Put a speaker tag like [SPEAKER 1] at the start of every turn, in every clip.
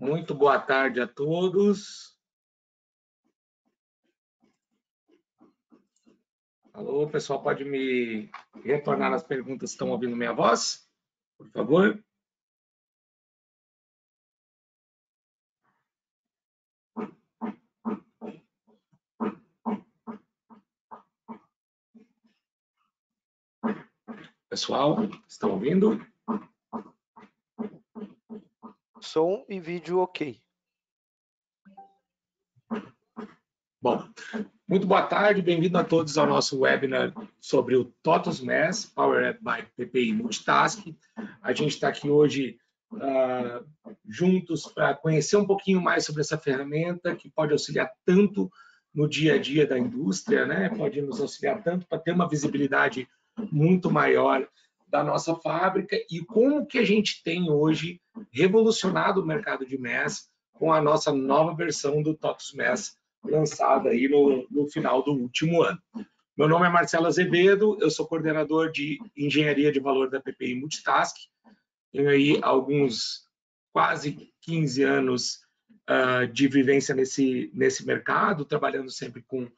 [SPEAKER 1] Muito boa tarde a todos. Alô, pessoal, pode me retornar as perguntas que estão ouvindo minha voz, por favor? Pessoal, estão ouvindo?
[SPEAKER 2] Som e vídeo ok.
[SPEAKER 1] Bom, muito boa tarde, bem-vindo a todos ao nosso webinar sobre o TOTUS MES, Powered by PPI Multitask. A gente está aqui hoje juntos para conhecer um pouquinho mais sobre essa ferramenta que pode auxiliar tanto no dia a dia da indústria, né? Pode nos auxiliar tanto para ter uma visibilidade muito maior da nossa fábrica e como que a gente tem hoje revolucionado o mercado de MES com a nossa nova versão do TOTUS MES lançada aí no final do último ano. Meu nome é Marcelo Azevedo, eu sou coordenador de Engenharia de Valor da PPI Multitask. Tenho aí alguns quase 15 anos de vivência nesse mercado, trabalhando sempre com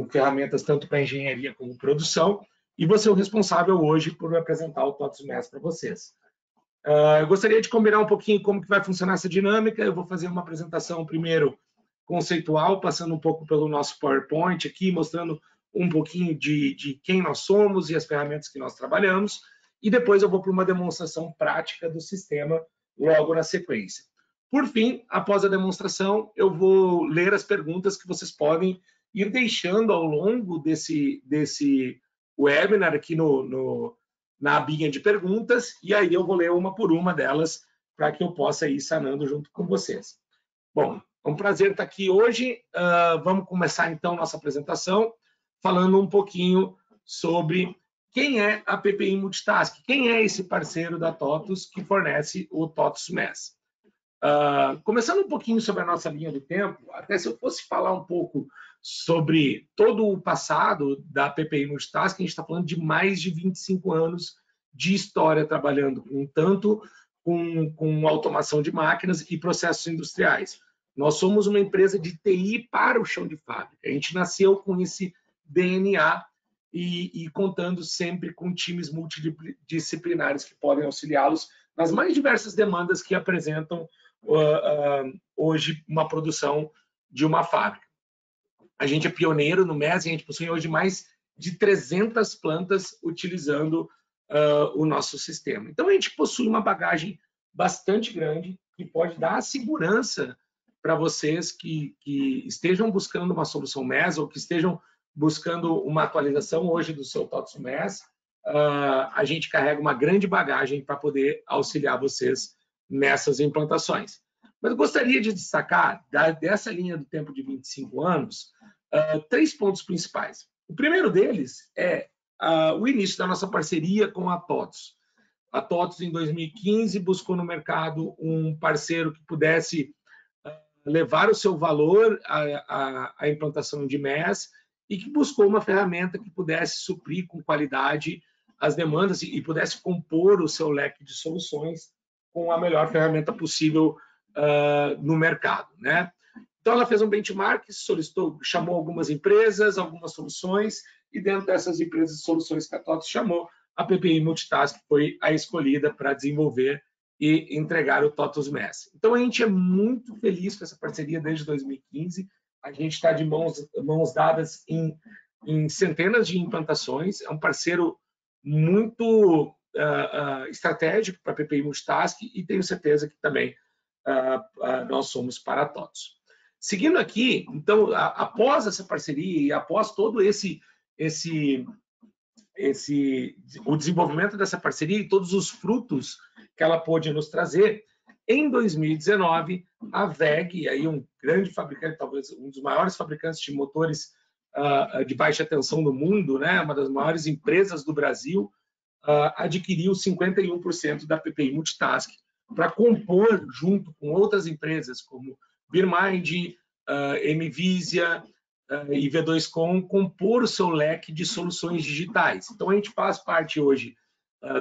[SPEAKER 1] ferramentas tanto para engenharia como produção, e vou ser o responsável hoje por apresentar o TOTUS MES para vocês. Eu gostaria de combinar um pouquinho como que vai funcionar essa dinâmica. Eu vou fazer uma apresentação primeiro conceitual, passando um pouco pelo nosso PowerPoint aqui, mostrando um pouquinho de quem nós somos e as ferramentas que nós trabalhamos, e depois eu vou para uma demonstração prática do sistema logo na sequência. Por fim, após a demonstração, eu vou ler as perguntas que vocês podem ir deixando ao longo desse webinar aqui na abinha de perguntas, e aí eu vou ler uma por uma delas para que eu possa ir sanando junto com vocês. Bom, é um prazer estar aqui hoje. Vamos começar então nossa apresentação falando um pouquinho sobre quem é a PPI Multitask, quem é esse parceiro da TOTUS que fornece o TOTUS MES. Começando um pouquinho sobre a nossa linha do tempo, até se eu fosse falar um pouco sobre todo o passado da PPI Multitask, a gente está falando de mais de 25 anos de história trabalhando tanto com automação de máquinas e processos industriais. Nós somos uma empresa de TI para o chão de fábrica. A gente nasceu com esse DNA e contando sempre com times multidisciplinares que podem auxiliá-los nas mais diversas demandas que apresentam hoje uma produção de uma fábrica. A gente é pioneiro no MES e a gente possui hoje mais de 300 plantas utilizando o nosso sistema. Então, a gente possui uma bagagem bastante grande que pode dar a segurança para vocês que estejam buscando uma solução MES ou que estejam buscando uma atualização hoje do seu TOTUS MES. A gente carrega uma grande bagagem para poder auxiliar vocês nessas implantações. Mas eu gostaria de destacar, dessa linha do tempo de 25 anos, 3 pontos principais. O primeiro deles é o início da nossa parceria com a TOTUS. A TOTUS, em 2015, buscou no mercado um parceiro que pudesse levar o seu valor à implantação de MES e que buscou uma ferramenta que pudesse suprir com qualidade as demandas e pudesse compor o seu leque de soluções com a melhor ferramenta possível no mercado, né? Então, ela fez um benchmark, chamou algumas empresas, algumas soluções, e dentro dessas empresas e soluções que a TOTUS chamou, a PPI Multitask foi a escolhida para desenvolver e entregar o TOTUS MES. Então, a gente é muito feliz com essa parceria desde 2015. A gente está de mãos dadas em centenas de implantações. É um parceiro muito estratégico para a PPI Multitask e tenho certeza que também nós somos para a TOTUS. Seguindo aqui, então, após essa parceria e após todo o desenvolvimento dessa parceria e todos os frutos que ela pôde nos trazer, em 2019, a WEG, aí um grande fabricante, talvez um dos maiores fabricantes de motores de baixa tensão do mundo, né, uma das maiores empresas do Brasil, adquiriu 51% da PPI Multitask para compor, junto com outras empresas como BeerMind, MVisia e V2Com, compor o seu leque de soluções digitais. Então, a gente faz parte hoje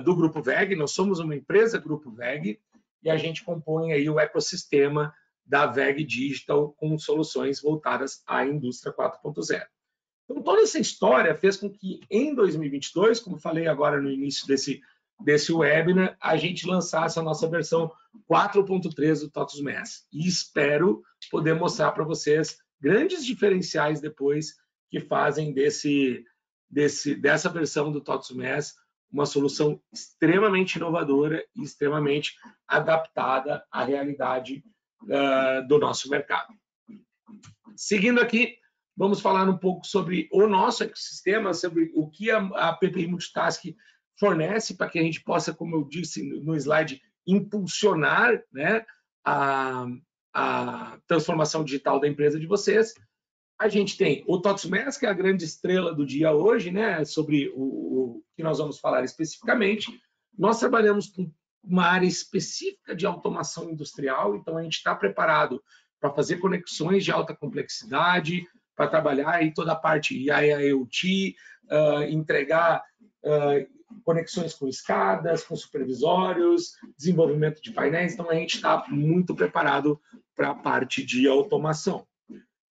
[SPEAKER 1] do Grupo WEG, nós somos uma empresa Grupo WEG, e a gente compõe aí o ecossistema da WEG Digital com soluções voltadas à indústria 4.0. Então, toda essa história fez com que, em 2022, como falei agora no início desse webinar, a gente lançasse a nossa versão 4.3 do TOTVS MES. E espero poder mostrar para vocês grandes diferenciais depois que fazem dessa versão do TOTVS MES uma solução extremamente inovadora e extremamente adaptada à realidade do nosso mercado. Seguindo aqui, vamos falar um pouco sobre o nosso ecossistema, sobre o que a PPI Multitask fornece para que a gente possa, como eu disse no slide, impulsionar, né, a transformação digital da empresa de vocês. A gente tem o TOTVS MES, que é a grande estrela do dia hoje, né, sobre o que nós vamos falar especificamente. Nós trabalhamos com uma área específica de automação industrial, então a gente está preparado para fazer conexões de alta complexidade, para trabalhar aí toda a parte IIoT, entregar conexões com escadas, com supervisórios, desenvolvimento de painéis, então a gente está muito preparado para a parte de automação.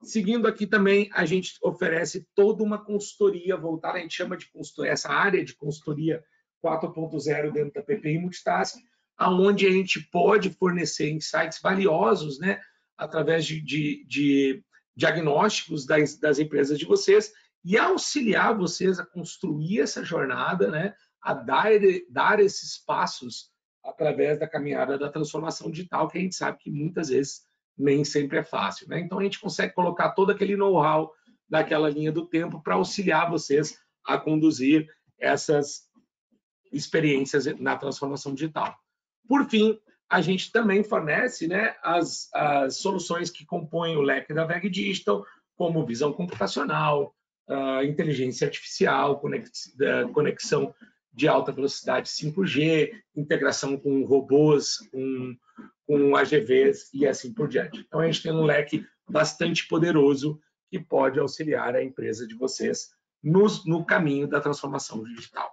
[SPEAKER 1] Seguindo aqui também, a gente oferece toda uma consultoria voltada, a gente chama de consultoria, essa área de consultoria 4.0 dentro da PPI Multitask, aonde a gente pode fornecer insights valiosos, né, através de diagnósticos das empresas de vocês e auxiliar vocês a construir essa jornada, né, a dar esses passos através da caminhada da transformação digital, que a gente sabe que muitas vezes nem sempre é fácil, né? Então a gente consegue colocar todo aquele know-how daquela linha do tempo para auxiliar vocês a conduzir essas experiências na transformação digital. Por fim, a gente também fornece, né, as soluções que compõem o leque da WEG Digital, como visão computacional, inteligência artificial, conexão de alta velocidade 5G, integração com robôs, com AGVs e assim por diante. Então, a gente tem um leque bastante poderoso que pode auxiliar a empresa de vocês no caminho da transformação digital.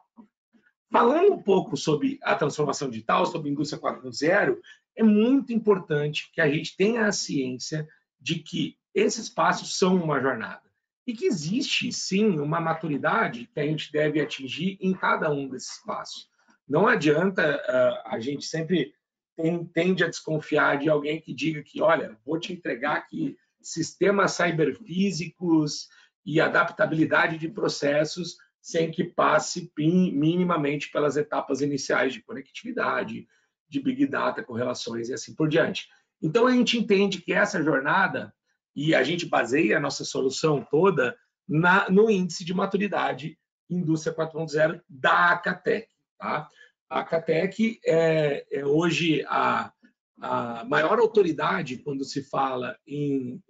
[SPEAKER 1] Falando um pouco sobre a transformação digital, sobre a indústria 4.0, é muito importante que a gente tenha a ciência de que esses passos são uma jornada e que existe, sim, uma maturidade que a gente deve atingir em cada um desses passos. Não adianta, a gente sempre tende a desconfiar de alguém que diga que, olha, vou te entregar aqui sistemas cyberfísicos e adaptabilidade de processos sem que passe minimamente pelas etapas iniciais de conectividade, de Big Data, correlações e assim por diante. Então, a gente entende que essa jornada, e a gente baseia a nossa solução toda no índice de maturidade Indústria 4.0 da Acatec. Tá? A Acatec é hoje a maior autoridade quando se fala em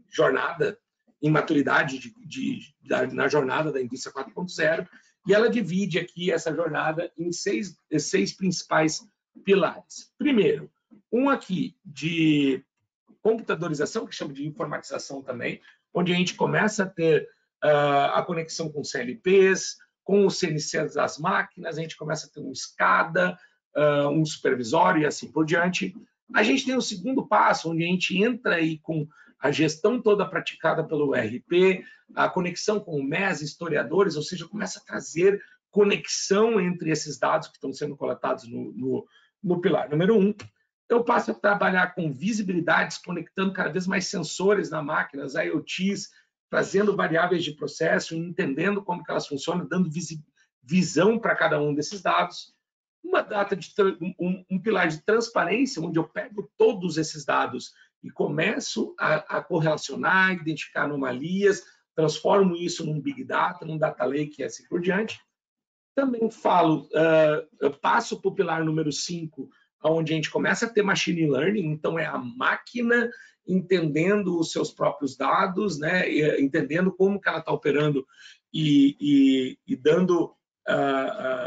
[SPEAKER 1] jornada, em maturidade na jornada da indústria 4.0, e ela divide aqui essa jornada em seis principais pilares. Primeiro, um aqui de computadorização, que chama de informatização também, onde a gente começa a ter a conexão com CLPs, com os CNCs das máquinas, a gente começa a ter um SCADA, um supervisório e assim por diante. A gente tem o segundo passo, onde a gente entra aí com a gestão toda praticada pelo ERP, a conexão com o MES, historiadores, ou seja, começa a trazer conexão entre esses dados que estão sendo coletados no pilar número 1. Eu passo a trabalhar com visibilidades, conectando cada vez mais sensores na máquina, as IoTs, trazendo variáveis de processo, entendendo como que elas funcionam, dando visão para cada um desses dados. Um pilar de transparência, onde eu pego todos esses dados e começo a correlacionar, identificar anomalias, transformo isso num Big Data, num Data Lake e assim por diante. Também passo para o pilar número 5, onde a gente começa a ter Machine Learning, então é a máquina entendendo os seus próprios dados, né, entendendo como que ela está operando e dando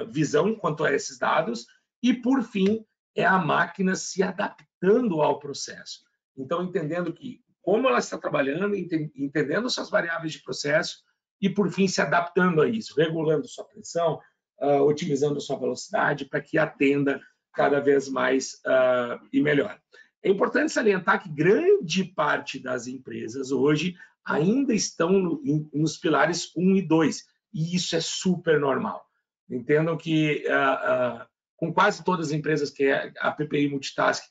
[SPEAKER 1] visão quanto a esses dados. E, por fim, é a máquina se adaptando ao processo. Então, entendendo como ela está trabalhando, entendendo suas variáveis de processo e, por fim, se adaptando a isso, regulando sua pressão, otimizando sua velocidade para que atenda cada vez mais e melhor. É importante salientar que grande parte das empresas hoje ainda estão nos pilares 1 e 2, e isso é super normal. Entendam que com quase todas as empresas que a PPI Multitask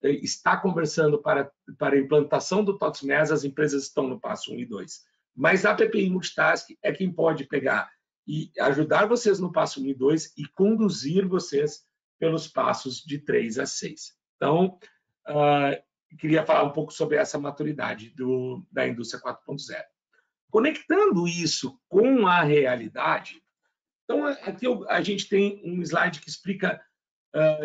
[SPEAKER 1] está conversando para a implantação do TOTS/MES, as empresas estão no passo 1 e 2. Mas a PPI Multitask é quem pode pegar e ajudar vocês no passo 1 e 2 e conduzir vocês pelos passos de 3 a 6. Então, queria falar um pouco sobre essa maturidade da indústria 4.0. Conectando isso com a realidade, então aqui a gente tem um slide que explica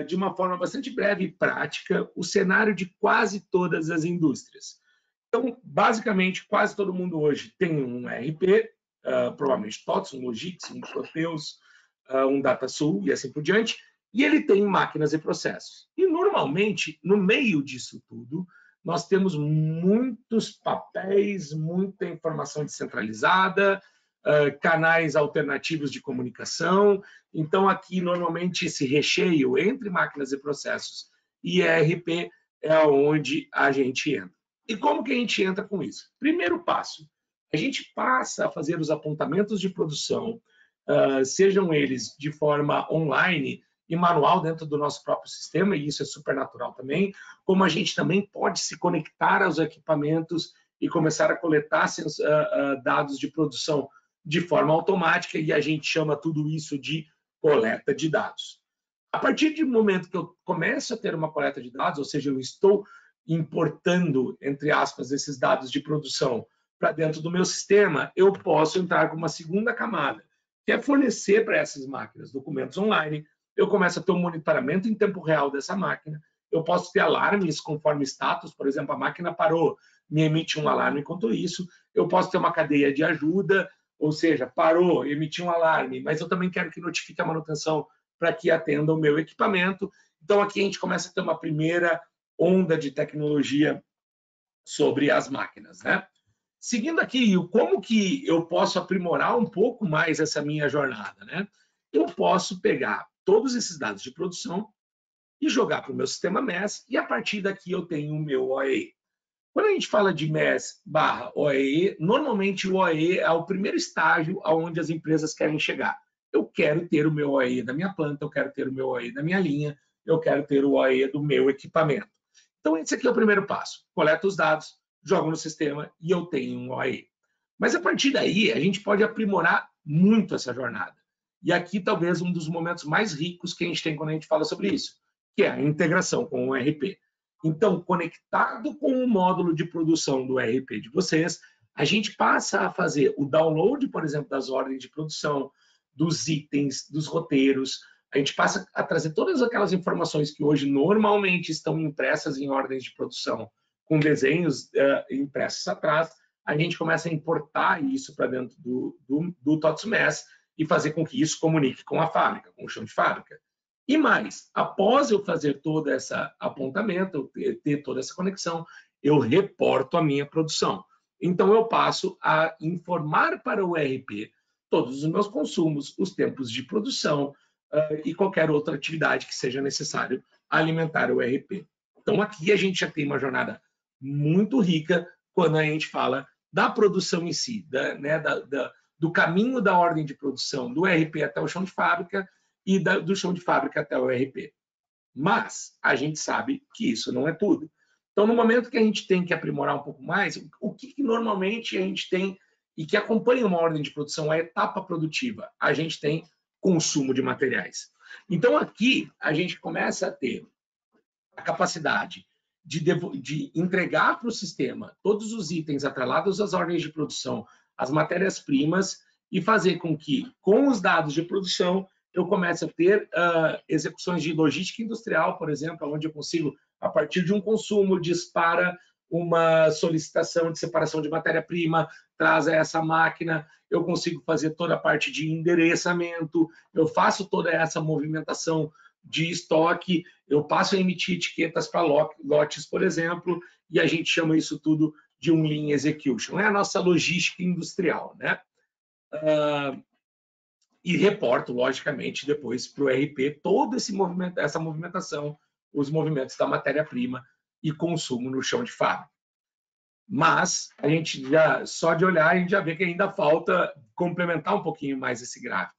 [SPEAKER 1] de uma forma bastante breve e prática o cenário de quase todas as indústrias. Então, basicamente, quase todo mundo hoje tem um ERP, provavelmente TOTS, um Logix, um Proteus, um DataSul e assim por diante, e ele tem máquinas e processos. E, normalmente, no meio disso tudo, nós temos muitos papéis, muita informação descentralizada, canais alternativos de comunicação. Então, aqui, normalmente, esse recheio entre máquinas e processos e ERP é onde a gente entra. E como que a gente entra com isso? Primeiro passo, a gente passa a fazer os apontamentos de produção, sejam eles de forma online e manual dentro do nosso próprio sistema, e isso é super natural também, como a gente também pode se conectar aos equipamentos e começar a coletar dados de produção de forma automática, e a gente chama tudo isso de coleta de dados. A partir do momento que eu começo a ter uma coleta de dados, ou seja, eu estou importando, entre aspas, esses dados de produção para dentro do meu sistema, eu posso entrar com uma segunda camada, que é fornecer para essas máquinas documentos online. Eu começo a ter um monitoramento em tempo real dessa máquina, eu posso ter alarmes conforme status, por exemplo, a máquina parou, me emite um alarme enquanto isso, eu posso ter uma cadeia de ajuda, ou seja, parou, emitiu um alarme, mas eu também quero que notifique a manutenção para que atenda o meu equipamento. Então, aqui a gente começa a ter uma primeira onda de tecnologia sobre as máquinas, né? Seguindo aqui, como que eu posso aprimorar um pouco mais essa minha jornada, né? Eu posso pegar todos esses dados de produção e jogar para o meu sistema MES, e a partir daqui eu tenho o meu OEE. Quando a gente fala de MES/OEE, normalmente o OEE é o primeiro estágio aonde as empresas querem chegar. Eu quero ter o meu OEE da minha planta, eu quero ter o meu OEE da minha linha, eu quero ter o OEE do meu equipamento. Então, esse aqui é o primeiro passo. Coleto os dados, jogo no sistema e eu tenho um OEE. Mas a partir daí, a gente pode aprimorar muito essa jornada. E aqui, talvez, um dos momentos mais ricos que a gente tem quando a gente fala sobre isso, que é a integração com o ERP. Então, conectado com o módulo de produção do ERP de vocês, a gente passa a fazer o download, por exemplo, das ordens de produção, dos itens, dos roteiros. A gente passa a trazer todas aquelas informações que hoje normalmente estão impressas em ordens de produção, com desenhos impressos atrás. A gente começa a importar isso para dentro do TOTS/MES e fazer com que isso comunique com a fábrica, com o chão de fábrica. E mais, após eu fazer todo esse apontamento, ter toda essa conexão, eu reporto a minha produção. Então, eu passo a informar para o ERP todos os meus consumos, os tempos de produção e qualquer outra atividade que seja necessário alimentar o ERP. Então, aqui a gente já tem uma jornada muito rica quando a gente fala da produção em si, do caminho da ordem de produção do ERP até o chão de fábrica, e do chão de fábrica até o ERP. Mas a gente sabe que isso não é tudo. Então, no momento que a gente tem que aprimorar um pouco mais, o que normalmente a gente tem e que acompanha uma ordem de produção, a etapa produtiva, a gente tem consumo de materiais. Então, aqui a gente começa a ter a capacidade de entregar para o sistema todos os itens atrelados às ordens de produção, as matérias-primas, e fazer com que, com os dados de produção, eu começo a ter execuções de logística industrial, por exemplo, onde eu consigo, a partir de um consumo, dispara uma solicitação de separação de matéria-prima, traz a essa máquina, eu consigo fazer toda a parte de endereçamento, eu faço toda essa movimentação de estoque, eu passo a emitir etiquetas para lotes, por exemplo, e a gente chama isso tudo de um Lean Execution. É a nossa logística industrial, né? e reporto, logicamente, depois para o RP todo essa movimentação, os movimentos da matéria-prima e consumo no chão de fábrica. Mas a gente já, só de olhar, a gente já vê que ainda falta complementar um pouquinho mais esse gráfico.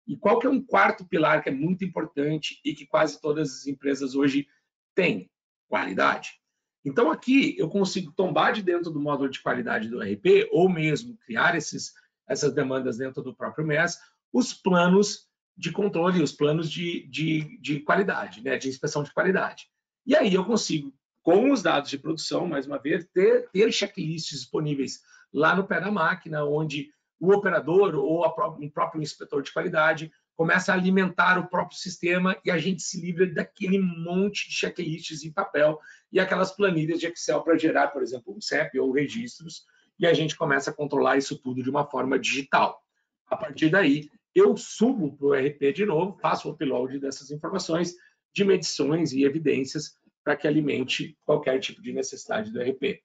[SPEAKER 1] E qual que é um quarto pilar que é muito importante e que quase todas as empresas hoje têm? Qualidade. Então aqui eu consigo tombar de dentro do módulo de qualidade do RP ou mesmo criar essas demandas dentro do próprio MES, os planos de controle, os planos de qualidade, né, de inspeção de qualidade. E aí eu consigo, com os dados de produção, mais uma vez, ter checklists disponíveis lá no pé da máquina, onde o operador ou o próprio inspetor de qualidade começa a alimentar o próprio sistema e a gente se livra daquele monte de checklists em papel e aquelas planilhas de Excel para gerar, por exemplo, um CEP ou registros, e a gente começa a controlar isso tudo de uma forma digital. A partir daí, eu subo para o RP de novo, faço o upload dessas informações de medições e evidências para que alimente qualquer tipo de necessidade do RP.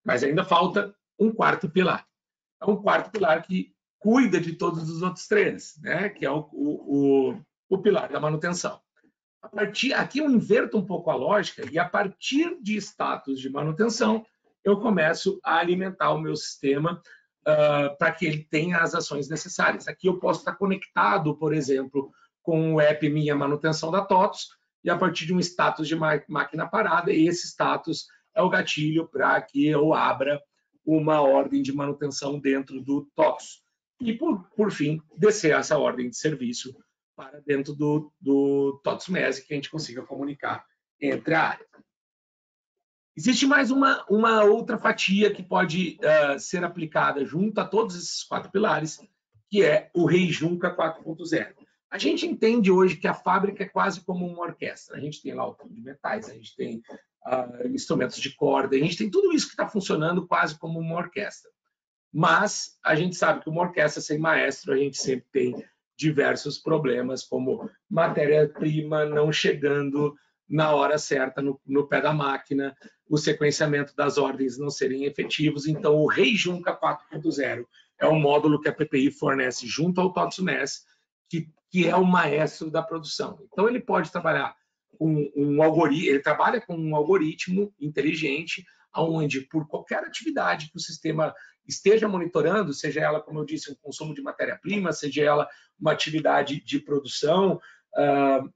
[SPEAKER 1] Mas ainda falta um quarto pilar. É um quarto pilar que cuida de todos os outros três, né? Que é o pilar da manutenção. Aqui eu inverto um pouco a lógica e a partir de status de manutenção, eu começo a alimentar o meu sistema para que ele tenha as ações necessárias. Aqui eu posso estar conectado, por exemplo, com o app Minha Manutenção da TOTOS, e a partir de um status de máquina parada, esse status é o gatilho para que eu abra uma ordem de manutenção dentro do TOTOS. E, por fim, descer essa ordem de serviço para dentro do TOTOS MES, que a gente consiga comunicar entre a área. Existe mais uma outra fatia que pode ser aplicada junto a todos esses quatro pilares, que é o ReiJunta 4.0. A gente entende hoje que a fábrica é quase como uma orquestra. A gente tem lá o tubo de metais, a gente tem instrumentos de corda, a gente tem tudo isso que está funcionando quase como uma orquestra. Mas a gente sabe que uma orquestra sem maestro, a gente sempre tem diversos problemas, como matéria-prima não chegando na hora certa no pé da máquina, o sequenciamento das ordens não serem efetivos. Então, o ReiJunta 4.0 é um módulo que a PPI fornece junto ao TOTOS MES, que é o maestro da produção. Então, ele pode trabalhar com um algoritmo, ele trabalha com um algoritmo inteligente, onde, por qualquer atividade que o sistema esteja monitorando, seja ela, como eu disse, um consumo de matéria-prima, seja ela uma atividade de produção,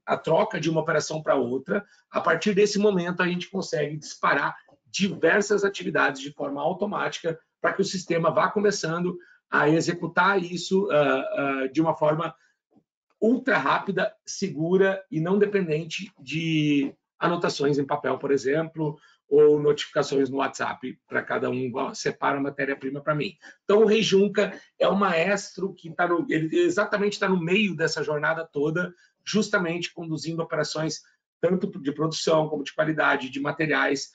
[SPEAKER 1] a troca de uma operação para outra, a partir desse momento a gente consegue disparar diversas atividades de forma automática para que o sistema vá começando a executar isso de uma forma ultra rápida, segura e não dependente de anotações em papel, por exemplo, ou notificações no WhatsApp para cada um, separa a matéria-prima para mim. Então, o ReiJunta é o maestro que ele exatamente está no meio dessa jornada toda, justamente conduzindo operações tanto de produção como de qualidade, de materiais,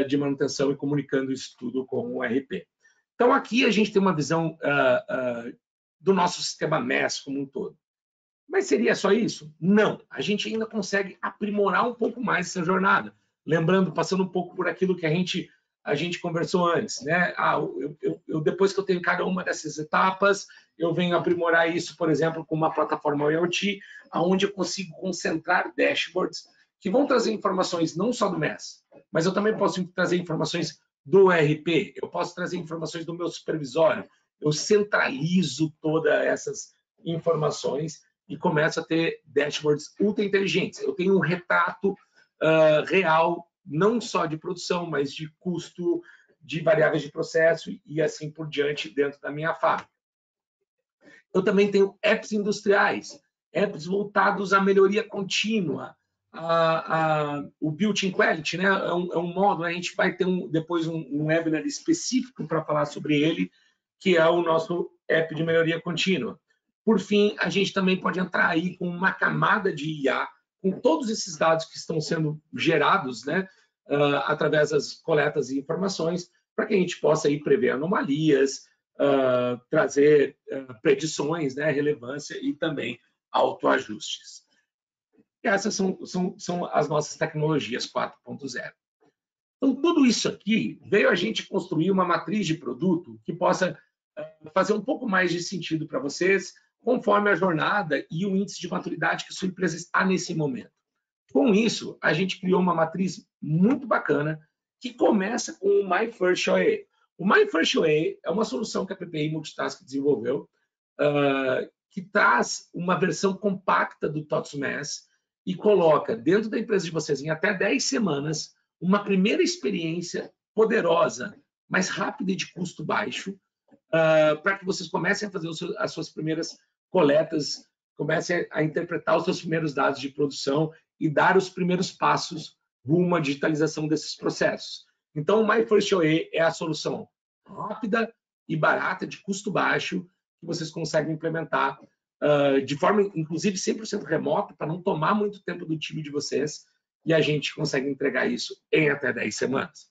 [SPEAKER 1] de manutenção e comunicando isso tudo com o RP. Então, aqui a gente tem uma visão do nosso sistema MES como um todo. Mas seria só isso? Não. A gente ainda consegue aprimorar um pouco mais essa jornada. Lembrando, passando um pouco por aquilo que a gente conversou antes, né? Depois que eu tenho cada uma dessas etapas, eu venho aprimorar isso, por exemplo, com uma plataforma IoT, onde eu consigo concentrar dashboards que vão trazer informações não só do MES, mas eu também posso trazer informações do ERP, eu posso trazer informações do meu supervisório, eu centralizo todas essas informações e começo a ter dashboards ultra inteligentes. Eu tenho um retrato real, não só de produção, mas de custo, de variáveis de processo e assim por diante dentro da minha fábrica. Eu também tenho apps industriais, apps voltados à melhoria contínua, o built-in quality, né? É um módulo, a gente vai ter depois um webinar específico para falar sobre ele, que é o nosso app de melhoria contínua. Por fim, a gente também pode entrar aí com uma camada de IA, com todos esses dados que estão sendo gerados, né, através das coletas e informações, para que a gente possa aí prever anomalias, trazer predições, né, relevância e também autoajustes. E essas são as nossas tecnologias 4.0. Então, tudo isso aqui veio a gente construir uma matriz de produto que possa fazer um pouco mais de sentido para vocês, conforme a jornada e o índice de maturidade que sua empresa está nesse momento. Com isso, a gente criou uma matriz muito bacana que começa com o My First OA. O My First OA é uma solução que a PPI Multitask desenvolveu, que traz uma versão compacta do TOTS Mass e coloca dentro da empresa de vocês, em até 10 semanas, uma primeira experiência poderosa, mais rápida e de custo baixo, para que vocês comecem a fazer as suas primeiras coletas, comecem a interpretar os seus primeiros dados de produção e dar os primeiros passos rumo à digitalização desses processos. Então, o My First OA é a solução rápida e barata, de custo baixo, que vocês conseguem implementar de forma, inclusive, 100% remota, para não tomar muito tempo do time de vocês, e a gente consegue entregar isso em até 10 semanas.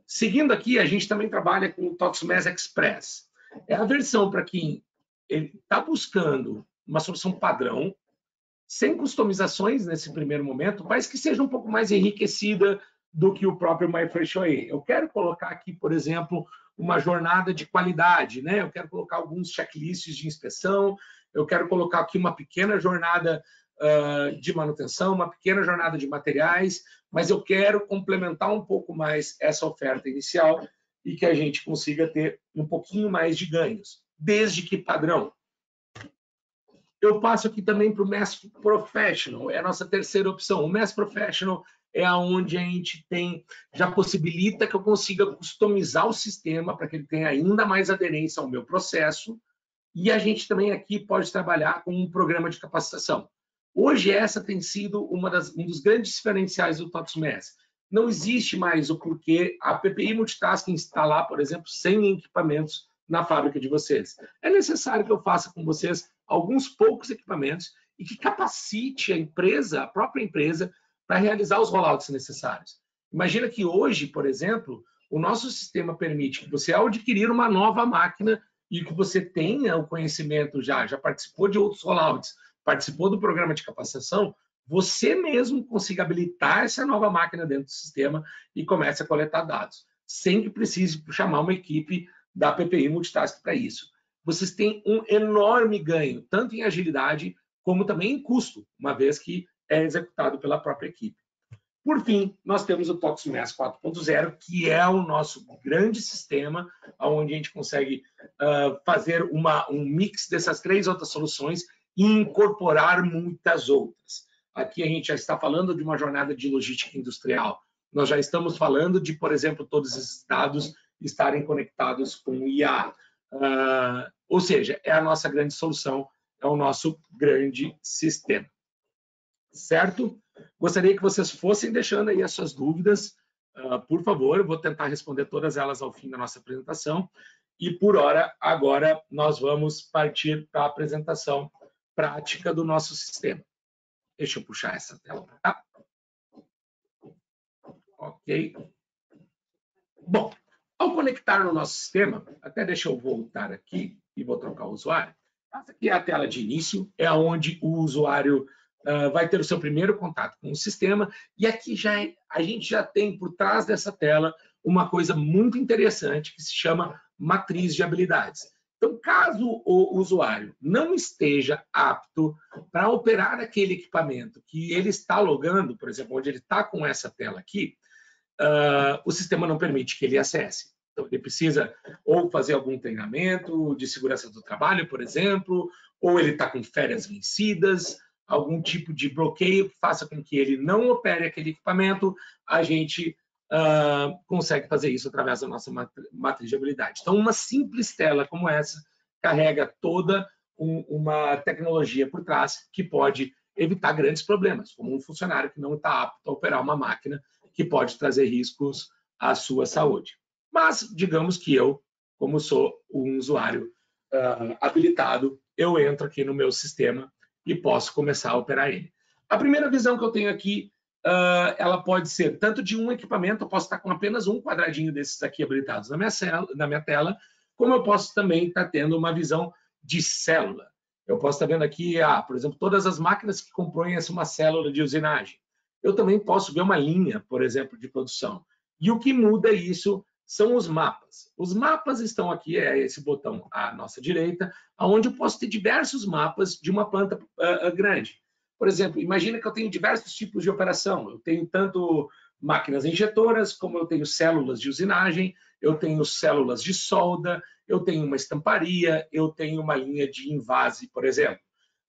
[SPEAKER 1] Seguindo aqui, a gente também trabalha com o TOTS Mass Express. É a versão para quem está buscando uma solução padrão, sem customizações nesse primeiro momento, mas que seja um pouco mais enriquecida do que o próprio My First OA. Eu quero colocar aqui, por exemplo, uma jornada de qualidade, né? Eu quero colocar alguns checklists de inspeção, eu quero colocar aqui uma pequena jornada de manutenção, uma pequena jornada de materiais, mas eu quero complementar um pouco mais essa oferta inicial e que a gente consiga ter um pouquinho mais de ganhos, desde que padrão. Eu passo aqui também para o Mass Professional, é a nossa terceira opção. O Mass Professional é onde a gente já possibilita que eu consiga customizar o sistema para que ele tenha ainda mais aderência ao meu processo, e a gente também aqui pode trabalhar com um programa de capacitação. Hoje, essa tem sido um dos grandes diferenciais do TOTS Mass. Não existe mais o porquê a PPI Multitask instalar, por exemplo, 100 equipamentos na fábrica de vocês. É necessário que eu faça com vocês alguns poucos equipamentos e que capacite a empresa, a própria empresa, para realizar os rollouts necessários. Imagina que hoje, por exemplo, o nosso sistema permite que você, ao adquirir uma nova máquina e que você tenha o conhecimento já participou de outros rollouts, participou do programa de capacitação, você mesmo consiga habilitar essa nova máquina dentro do sistema e comece a coletar dados, sem que precise chamar uma equipe da PPI Multitask para isso. Vocês têm um enorme ganho, tanto em agilidade como também em custo, uma vez que é executado pela própria equipe. Por fim, nós temos o TOTS Mass 4.0, que é o nosso grande sistema, onde a gente consegue fazer um mix dessas 3 outras soluções e incorporar muitas outras. Aqui a gente já está falando de uma jornada de logística industrial. Nós já estamos falando de, por exemplo, todos esses dados estarem conectados com o IA. Ou seja, é a nossa grande solução, é o nosso grande sistema. Certo? Gostaria que vocês fossem deixando aí as suas dúvidas, por favor, eu vou tentar responder todas elas ao fim da nossa apresentação. E, por hora, agora nós vamos partir para a apresentação prática do nosso sistema. Deixa eu puxar essa tela para cá. Ok. Bom, ao conectar no nosso sistema, até deixa eu voltar aqui e vou trocar o usuário. Essa aqui é a tela de início, é onde o usuário vai ter o seu primeiro contato com o sistema, e aqui a gente já tem por trás dessa tela uma coisa muito interessante que se chama matriz de habilidades. Então, caso o usuário não esteja apto para operar aquele equipamento que ele está logando, por exemplo, onde ele está com essa tela aqui, o sistema não permite que ele acesse. Então, ele precisa ou fazer algum treinamento de segurança do trabalho, por exemplo, ou ele está com férias vencidas, algum tipo de bloqueio que faça com que ele não opere aquele equipamento, a gente consegue fazer isso através da nossa matriz de habilidade. Então, uma simples tela como essa carrega toda uma tecnologia por trás que pode evitar grandes problemas, como um funcionário que não está apto a operar uma máquina que pode trazer riscos à sua saúde. Mas, digamos que eu, como sou um usuário habilitado, eu entro aqui no meu sistema e posso começar a operar ele. A primeira visão que eu tenho aqui, ela pode ser tanto de um equipamento, eu posso estar com apenas um quadradinho desses aqui habilitados na minha tela, como eu posso também estar tendo uma visão de célula. Eu posso estar vendo aqui, por exemplo, todas as máquinas que compõem uma célula de usinagem. Eu também posso ver uma linha, por exemplo, de produção. E o que muda isso são os mapas. Os mapas estão aqui, é esse botão à nossa direita, onde eu posso ter diversos mapas de uma planta grande. Por exemplo, imagina que eu tenho diversos tipos de operação. Eu tenho tanto máquinas injetoras, como eu tenho células de usinagem, eu tenho células de solda, eu tenho uma estamparia, eu tenho uma linha de invase, por exemplo.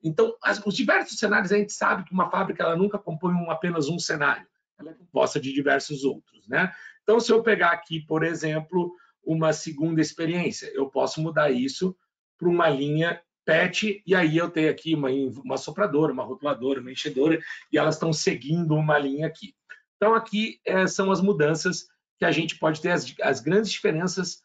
[SPEAKER 1] Então, os diversos cenários, a gente sabe que uma fábrica ela nunca compõe apenas um cenário, ela é composta de diversos outros, né? Então, se eu pegar aqui, por exemplo, uma segunda experiência, eu posso mudar isso para uma linha PET, e aí eu tenho aqui uma sopradora, uma rotuladora, uma enchedora, e elas estão seguindo uma linha aqui. Então, aqui são as mudanças que a gente pode ter, as grandes diferenças,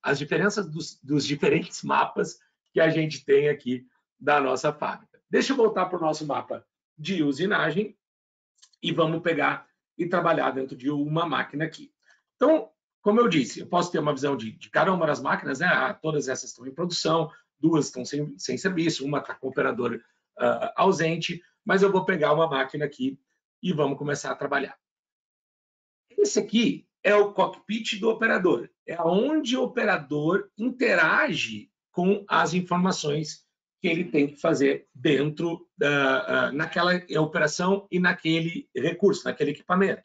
[SPEAKER 1] as diferenças dos diferentes mapas que a gente tem aqui da nossa fábrica. Deixa eu voltar para o nosso mapa de usinagem e vamos pegar e trabalhar dentro de uma máquina aqui. Então, como eu disse, eu posso ter uma visão de cada uma das máquinas, né? Todas essas estão em produção, duas estão sem serviço, uma está com o operador ausente, mas eu vou pegar uma máquina aqui e vamos começar a trabalhar. Esse aqui é o cockpit do operador, é onde o operador interage com as informações que ele tem que fazer dentro naquela operação e naquele recurso, naquele equipamento.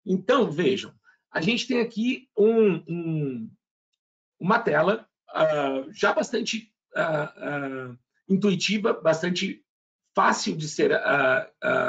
[SPEAKER 1] Então, vejam, a gente tem aqui uma tela já bastante intuitiva, bastante fácil de ser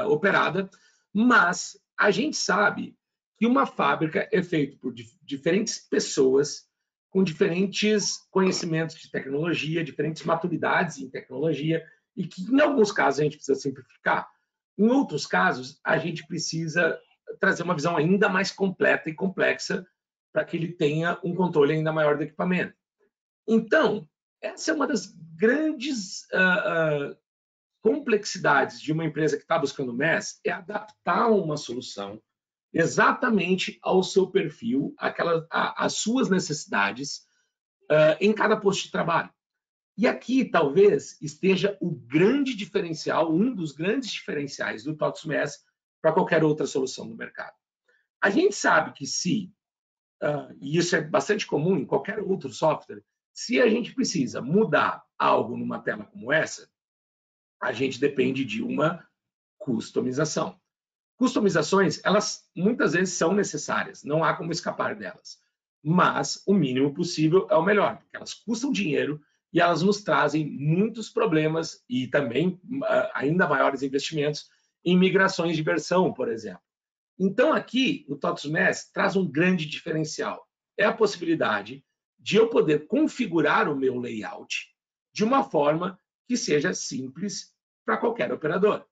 [SPEAKER 1] operada, mas a gente sabe que uma fábrica é feita por diferentes pessoas com diferentes conhecimentos de tecnologia, diferentes maturidades em tecnologia, e que, em alguns casos, a gente precisa simplificar. Em outros casos, a gente precisa trazer uma visão ainda mais completa e complexa para que ele tenha um controle ainda maior do equipamento. Então, essa é uma das grandes complexidades de uma empresa que está buscando MES, é adaptar uma solução exatamente ao seu perfil, às suas necessidades em cada posto de trabalho. E aqui talvez esteja o grande diferencial, um dos grandes diferenciais do TOTS MES para qualquer outra solução no mercado. A gente sabe que e isso é bastante comum em qualquer outro software, se a gente precisa mudar algo numa tela como essa, a gente depende de uma customização. Customizações, elas muitas vezes são necessárias, não há como escapar delas. Mas o mínimo possível é o melhor, porque elas custam dinheiro e elas nos trazem muitos problemas e também ainda maiores investimentos em migrações de versão, por exemplo. Então, aqui, o TOTS MES traz um grande diferencial. É a possibilidade de eu poder configurar o meu layout de uma forma que seja simples para qualquer operador.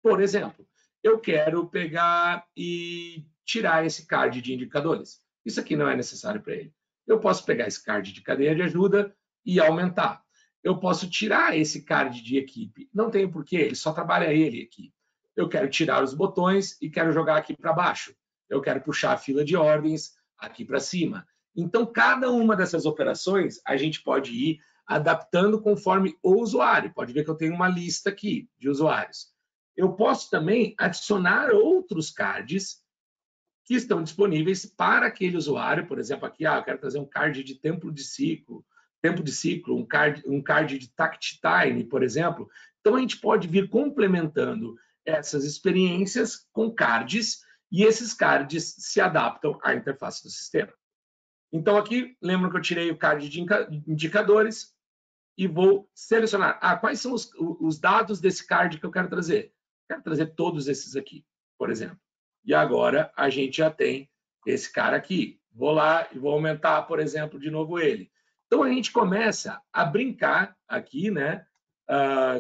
[SPEAKER 1] Por exemplo, eu quero pegar e tirar esse card de indicadores. Isso aqui não é necessário para ele. Eu posso pegar esse card de cadeia de ajuda e aumentar. Eu posso tirar esse card de equipe. Não tem porquê, ele só trabalha ele aqui. Eu quero tirar os botões e quero jogar aqui para baixo. Eu quero puxar a fila de ordens aqui para cima. Então, cada uma dessas operações a gente pode ir adaptando conforme o usuário. Pode ver que eu tenho uma lista aqui de usuários. Eu posso também adicionar outros cards que estão disponíveis para aquele usuário. Por exemplo, aqui eu quero trazer um card de tempo de ciclo, um card de tact time, por exemplo. Então, a gente pode vir complementando essas experiências com cards e esses cards se adaptam à interface do sistema. Então, aqui, lembra que eu tirei o card de indicadores e vou selecionar quais são os dados desse card que eu quero trazer. Quero trazer todos esses aqui, por exemplo. E agora a gente já tem esse cara aqui. Vou lá e vou aumentar, por exemplo, de novo ele. Então, a gente começa a brincar aqui, né,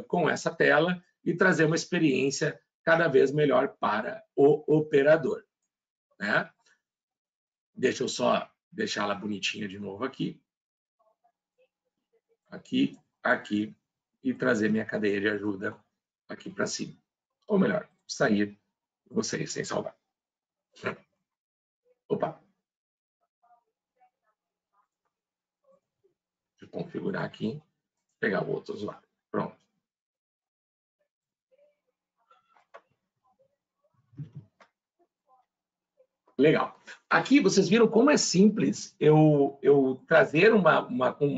[SPEAKER 1] com essa tela e trazer uma experiência cada vez melhor para o operador, né? Deixa eu só deixá-la bonitinha de novo aqui. Aqui, e trazer minha cadeia de ajuda aqui para cima. Ou melhor, sair vocês sem salvar. Opa! Deixa eu configurar aqui, pegar o outro usuário. Pronto. Legal. Aqui vocês viram como é simples eu trazer uma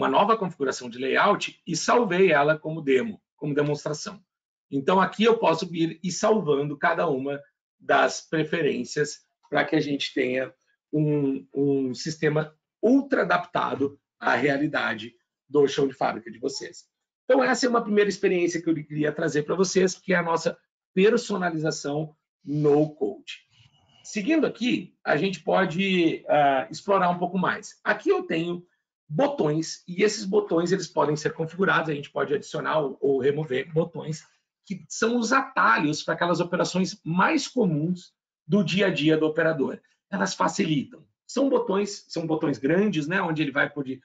[SPEAKER 1] nova configuração de layout e salvei ela como demo, como demonstração. Então, aqui eu posso vir e salvando cada uma das preferências para que a gente tenha um sistema ultra adaptado à realidade do chão de fábrica de vocês. Então, essa é uma primeira experiência que eu queria trazer para vocês, que é a nossa personalização no code. Seguindo aqui, a gente pode explorar um pouco mais. Aqui eu tenho botões, e esses botões eles podem ser configurados, a gente pode adicionar ou remover botões, que são os atalhos para aquelas operações mais comuns do dia a dia do operador. Elas facilitam. São botões grandes, né, onde ele vai poder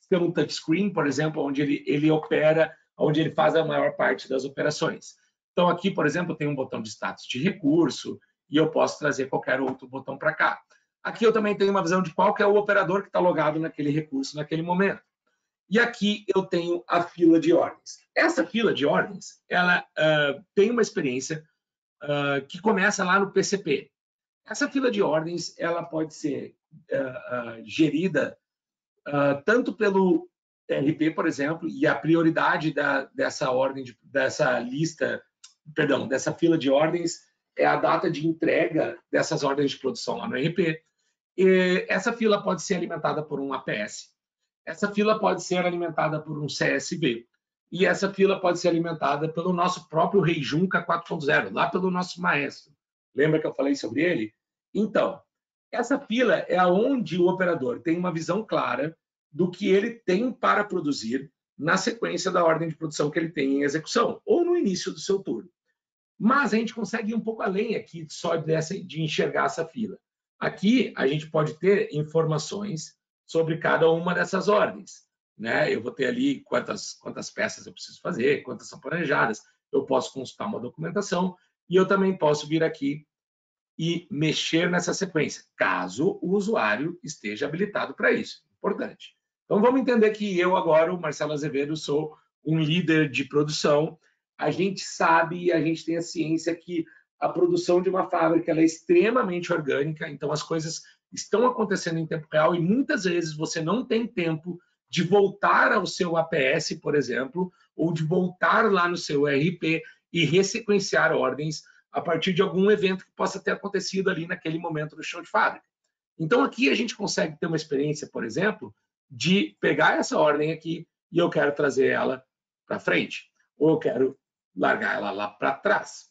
[SPEAKER 1] ter um touchscreen, por exemplo, onde ele opera, onde ele faz a maior parte das operações. Então, aqui, por exemplo, tem um botão de status de recurso, e eu posso trazer qualquer outro botão para cá. Aqui eu também tenho uma visão de qual que é o operador que está logado naquele recurso naquele momento. E aqui eu tenho a fila de ordens. Essa fila de ordens, ela tem uma experiência que começa lá no PCP. Essa fila de ordens, ela pode ser gerida tanto pelo RP, por exemplo, e a prioridade dessa ordem, dessa fila de ordens é a data de entrega dessas ordens de produção lá no RP. E essa fila pode ser alimentada por um APS. Essa fila pode ser alimentada por um CSV. E essa fila pode ser alimentada pelo nosso próprio Rei Junca 4.0, lá pelo nosso maestro. Lembra que eu falei sobre ele? Então, essa fila é onde o operador tem uma visão clara do que ele tem para produzir na sequência da ordem de produção que ele tem em execução, ou no início do seu turno. Mas a gente consegue ir um pouco além aqui só de enxergar essa fila. Aqui a gente pode ter informações sobre cada uma dessas ordens. Né? Eu vou ter ali quantas peças eu preciso fazer, quantas são planejadas, eu posso consultar uma documentação e eu também posso vir aqui e mexer nessa sequência, caso o usuário esteja habilitado para isso. Importante. Então vamos entender que eu agora, o Marcelo Azevedo, sou um líder de produção. A gente sabe e a gente tem a ciência que a produção de uma fábrica ela é extremamente orgânica, então as coisas estão acontecendo em tempo real e muitas vezes você não tem tempo de voltar ao seu APS, por exemplo, ou de voltar lá no seu ERP e ressequenciar ordens a partir de algum evento que possa ter acontecido ali naquele momento no chão de fábrica. Então aqui a gente consegue ter uma experiência, por exemplo, de pegar essa ordem aqui e eu quero trazer ela para frente, ou eu quero largar ela lá para trás.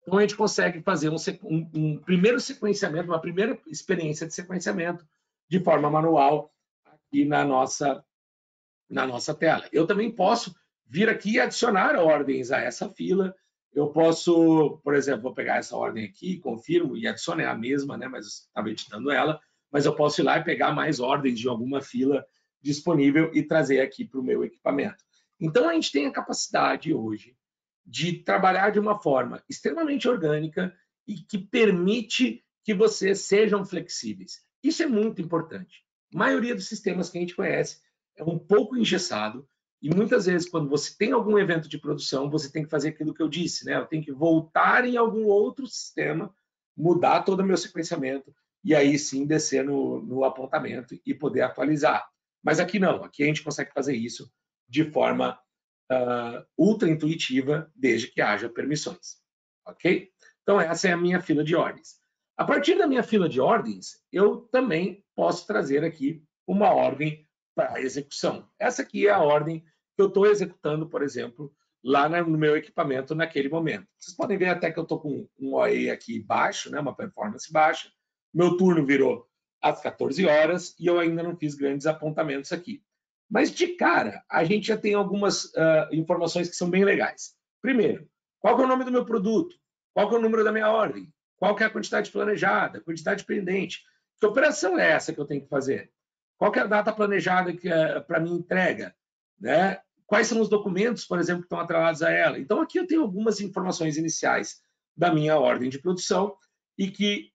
[SPEAKER 1] Então, a gente consegue fazer um primeiro sequenciamento, uma primeira experiência de sequenciamento de forma manual aqui na nossa tela. Eu também posso vir aqui e adicionar ordens a essa fila. Eu posso, por exemplo, vou pegar essa ordem aqui, confirmo e adicionei a mesma, né, mas estava editando ela, mas eu posso ir lá e pegar mais ordens de alguma fila disponível e trazer aqui para o meu equipamento. Então, a gente tem a capacidade hoje de trabalhar de uma forma extremamente orgânica e que permite que vocês sejam flexíveis. Isso é muito importante. A maioria dos sistemas que a gente conhece é um pouco engessado e muitas vezes, quando você tem algum evento de produção, você tem que fazer aquilo que eu disse, né? Eu tenho que voltar em algum outro sistema, mudar todo o meu sequenciamento e aí sim descer no apontamento e poder atualizar. Mas aqui não, aqui a gente consegue fazer isso de forma ultra intuitiva, desde que haja permissões. Ok? Então, essa é a minha fila de ordens. A partir da minha fila de ordens, eu também posso trazer aqui uma ordem para execução. Essa aqui é a ordem que eu estou executando, por exemplo, lá no meu equipamento naquele momento. Vocês podem ver até que eu estou com um OE aqui baixo, né, uma performance baixa. Meu turno virou às 14 horas e eu ainda não fiz grandes apontamentos aqui. Mas, de cara, a gente já tem algumas informações que são bem legais. Primeiro, qual que é o nome do meu produto? Qual que é o número da minha ordem? Qual que é a quantidade planejada? Quantidade pendente? Que operação é essa que eu tenho que fazer? Qual que é a data planejada para minha entrega? Né? Quais são os documentos, por exemplo, que estão atrelados a ela? Então, aqui eu tenho algumas informações iniciais da minha ordem de produção e que,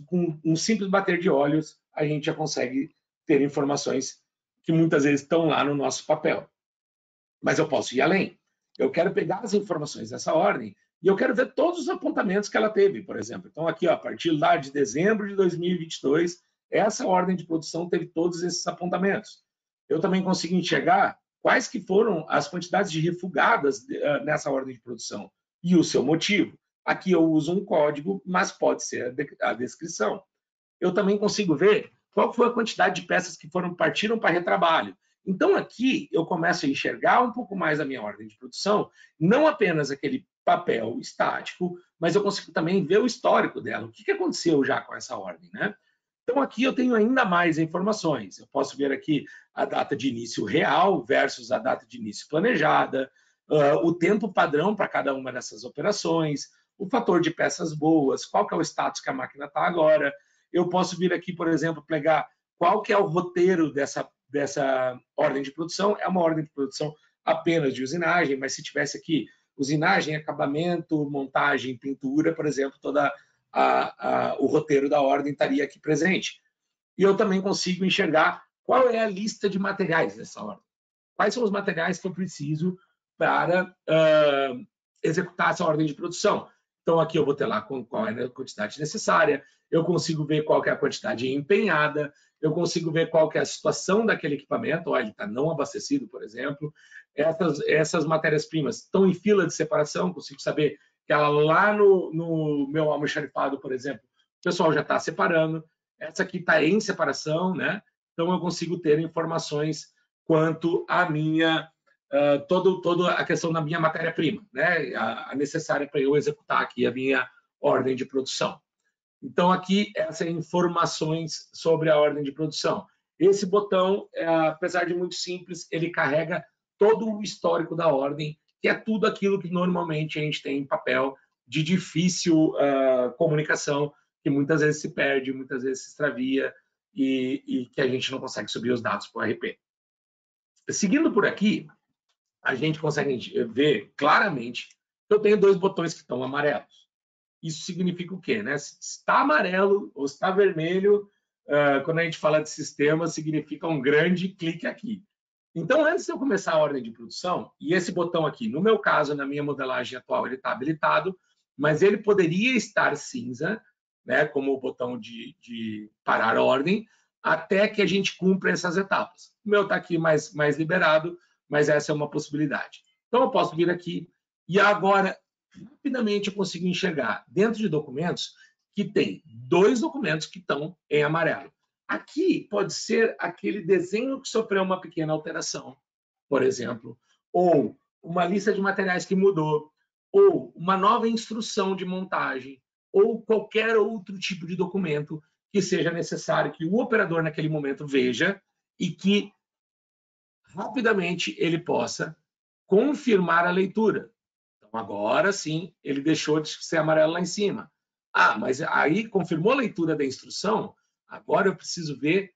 [SPEAKER 1] com um simples bater de olhos, a gente já consegue ter informações que muitas vezes estão lá no nosso papel. Mas eu posso ir além. Eu quero pegar as informações dessa ordem E eu quero ver todos os apontamentos que ela teve, por exemplo. Então, aqui, ó, a partir lá de dezembro de 2022, essa ordem de produção teve todos esses apontamentos. Eu também consigo enxergar quais que foram as quantidades de refugadas nessa ordem de produção e o seu motivo. Aqui eu uso um código, mas pode ser a descrição. Eu também consigo ver qual foi a quantidade de peças que partiram para retrabalho. Então, aqui eu começo a enxergar um pouco mais a minha ordem de produção, não apenas aquele papel estático, mas eu consigo também ver o histórico dela, o que aconteceu já com essa ordem, né? Então, aqui eu tenho ainda mais informações. Eu posso ver aqui a data de início real versus a data de início planejada, o tempo padrão para cada uma dessas operações, o fator de peças boas, qual que é o status que a máquina está agora. Eu posso vir aqui, por exemplo, pegar qual que é o roteiro dessa ordem de produção. É uma ordem de produção apenas de usinagem, mas se tivesse aqui usinagem, acabamento, montagem, pintura, por exemplo, toda o roteiro da ordem estaria aqui presente. E eu também consigo enxergar qual é a lista de materiais dessa ordem. Quais são os materiais que eu preciso para executar essa ordem de produção. Então, aqui eu vou ter lá qual é a quantidade necessária, eu consigo ver qual que é a quantidade empenhada, eu consigo ver qual que é a situação daquele equipamento, ó, ele está não abastecido, por exemplo. Essas matérias-primas estão em fila de separação, consigo saber que ela lá no meu almoxarifado, por exemplo, o pessoal já está separando, essa aqui está em separação, né? Então eu consigo ter informações quanto à minha toda a questão da minha matéria-prima, né? A necessária para eu executar aqui a minha ordem de produção. Então, aqui, essas informações sobre a ordem de produção. Esse botão, apesar de muito simples, ele carrega todo o histórico da ordem, que é tudo aquilo que normalmente a gente tem em papel de difícil comunicação, que muitas vezes se perde, muitas vezes se extravia e que a gente não consegue subir os dados para o RP. Seguindo por aqui, a gente consegue ver claramente que eu tenho dois botões que estão amarelos. Isso significa o quê? Né? Se está amarelo ou está vermelho, quando a gente fala de sistema, significa um grande clique aqui. Então, antes de eu começar a ordem de produção, e esse botão aqui, no meu caso, na minha modelagem atual, ele está habilitado, mas ele poderia estar cinza, né, como o botão de parar a ordem, até que a gente cumpra essas etapas. O meu está aqui mais liberado, mas essa é uma possibilidade. Então, eu posso vir aqui e agora, rapidamente, eu consigo enxergar dentro de documentos que tem dois documentos que estão em amarelo. Aqui pode ser aquele desenho que sofreu uma pequena alteração, por exemplo, ou uma lista de materiais que mudou, ou uma nova instrução de montagem, ou qualquer outro tipo de documento que seja necessário que o operador naquele momento veja e que rapidamente ele possa confirmar a leitura. Então, agora sim, ele deixou de ser amarelo lá em cima. Ah, mas aí confirmou a leitura da instrução, agora eu preciso ver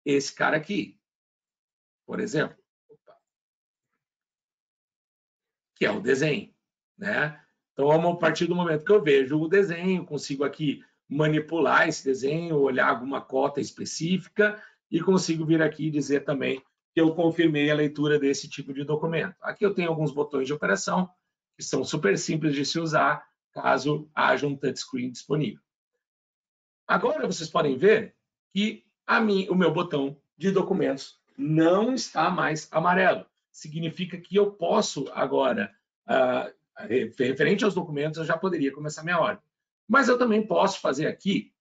[SPEAKER 1] esse cara aqui, por exemplo, que é o desenho, né? Então, a partir do momento que eu vejo o desenho, consigo aqui manipular esse desenho, olhar alguma cota específica e consigo vir aqui e dizer também que eu confirmei a leitura desse tipo de documento. Aqui eu tenho alguns botões de operação que são super simples de se usar caso haja um touchscreen disponível. Agora vocês podem ver que o meu botão de documentos não está mais amarelo. Significa que eu posso agora, referente aos documentos, eu já poderia começar minha ordem. Mas eu também posso fazer aqui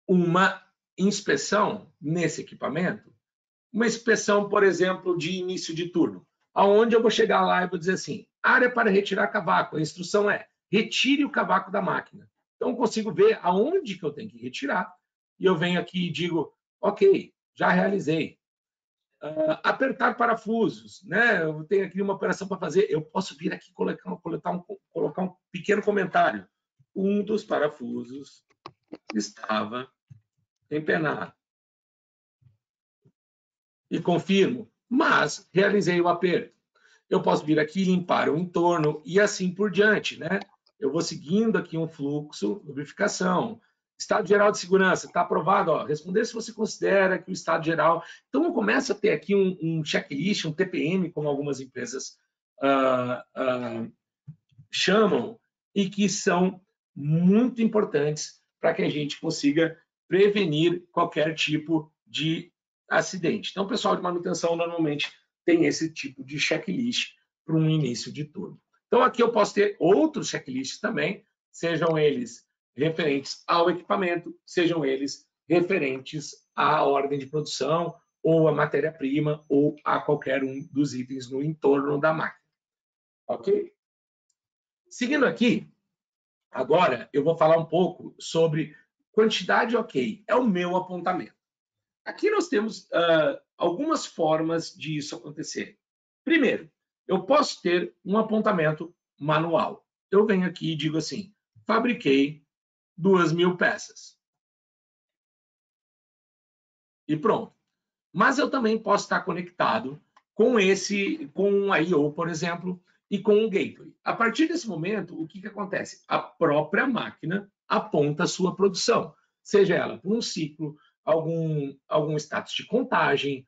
[SPEAKER 1] uma inspeção nesse equipamento, uma inspeção, por exemplo, de início de turno, aonde eu vou chegar lá e vou dizer assim, área para retirar cavaco, a instrução é retire o cavaco da máquina. Então, eu consigo ver aonde que eu tenho que retirar e eu venho aqui e digo, ok, já realizei. Apertar parafusos, né? Eu tenho aqui uma operação para fazer, eu posso vir aqui colocar um pequeno comentário. Um dos parafusos estava empenado. E confirmo, mas realizei o aperto. Eu posso vir aqui limpar o entorno e assim por diante, né? Eu vou seguindo aqui um fluxo, lubrificação, estado geral de segurança, está aprovado, ó, responder se você considera que o estado geral... Então, eu começo a ter aqui um checklist, um TPM, como algumas empresas chamam e que são muito importantes para que a gente consiga prevenir qualquer tipo de acidente. Então, o pessoal de manutenção normalmente tem esse tipo de checklist para um início de turno. Então, aqui eu posso ter outros checklists também, sejam eles referentes ao equipamento, sejam eles referentes à ordem de produção, ou a matéria-prima, ou a qualquer um dos itens no entorno da máquina. Ok? Seguindo aqui, agora eu vou falar um pouco sobre quantidade ok. É o meu apontamento. Aqui nós temos algumas formas de isso acontecer. Primeiro, eu posso ter um apontamento manual. Eu venho aqui e digo assim, fabriquei 2.000 peças. E pronto. Mas eu também posso estar conectado com um I/O, por exemplo, e com um gateway. A partir desse momento, o que acontece? A própria máquina aponta a sua produção, seja ela por um ciclo, algum status de contagem,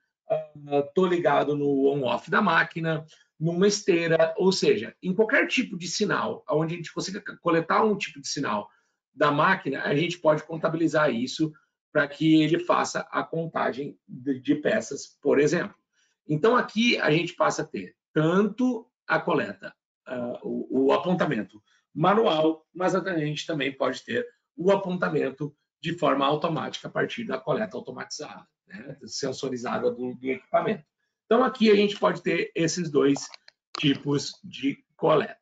[SPEAKER 1] estou ligado no on-off da máquina, numa esteira, ou seja, em qualquer tipo de sinal, onde a gente consiga coletar um tipo de sinal da máquina, a gente pode contabilizar isso para que ele faça a contagem de peças, por exemplo. Então, aqui a gente passa a ter tanto a coleta, o apontamento manual, mas a gente também pode ter o apontamento de forma automática a partir da coleta automatizada, né, sensorizada do equipamento. Então, aqui a gente pode ter esses dois tipos de coleta.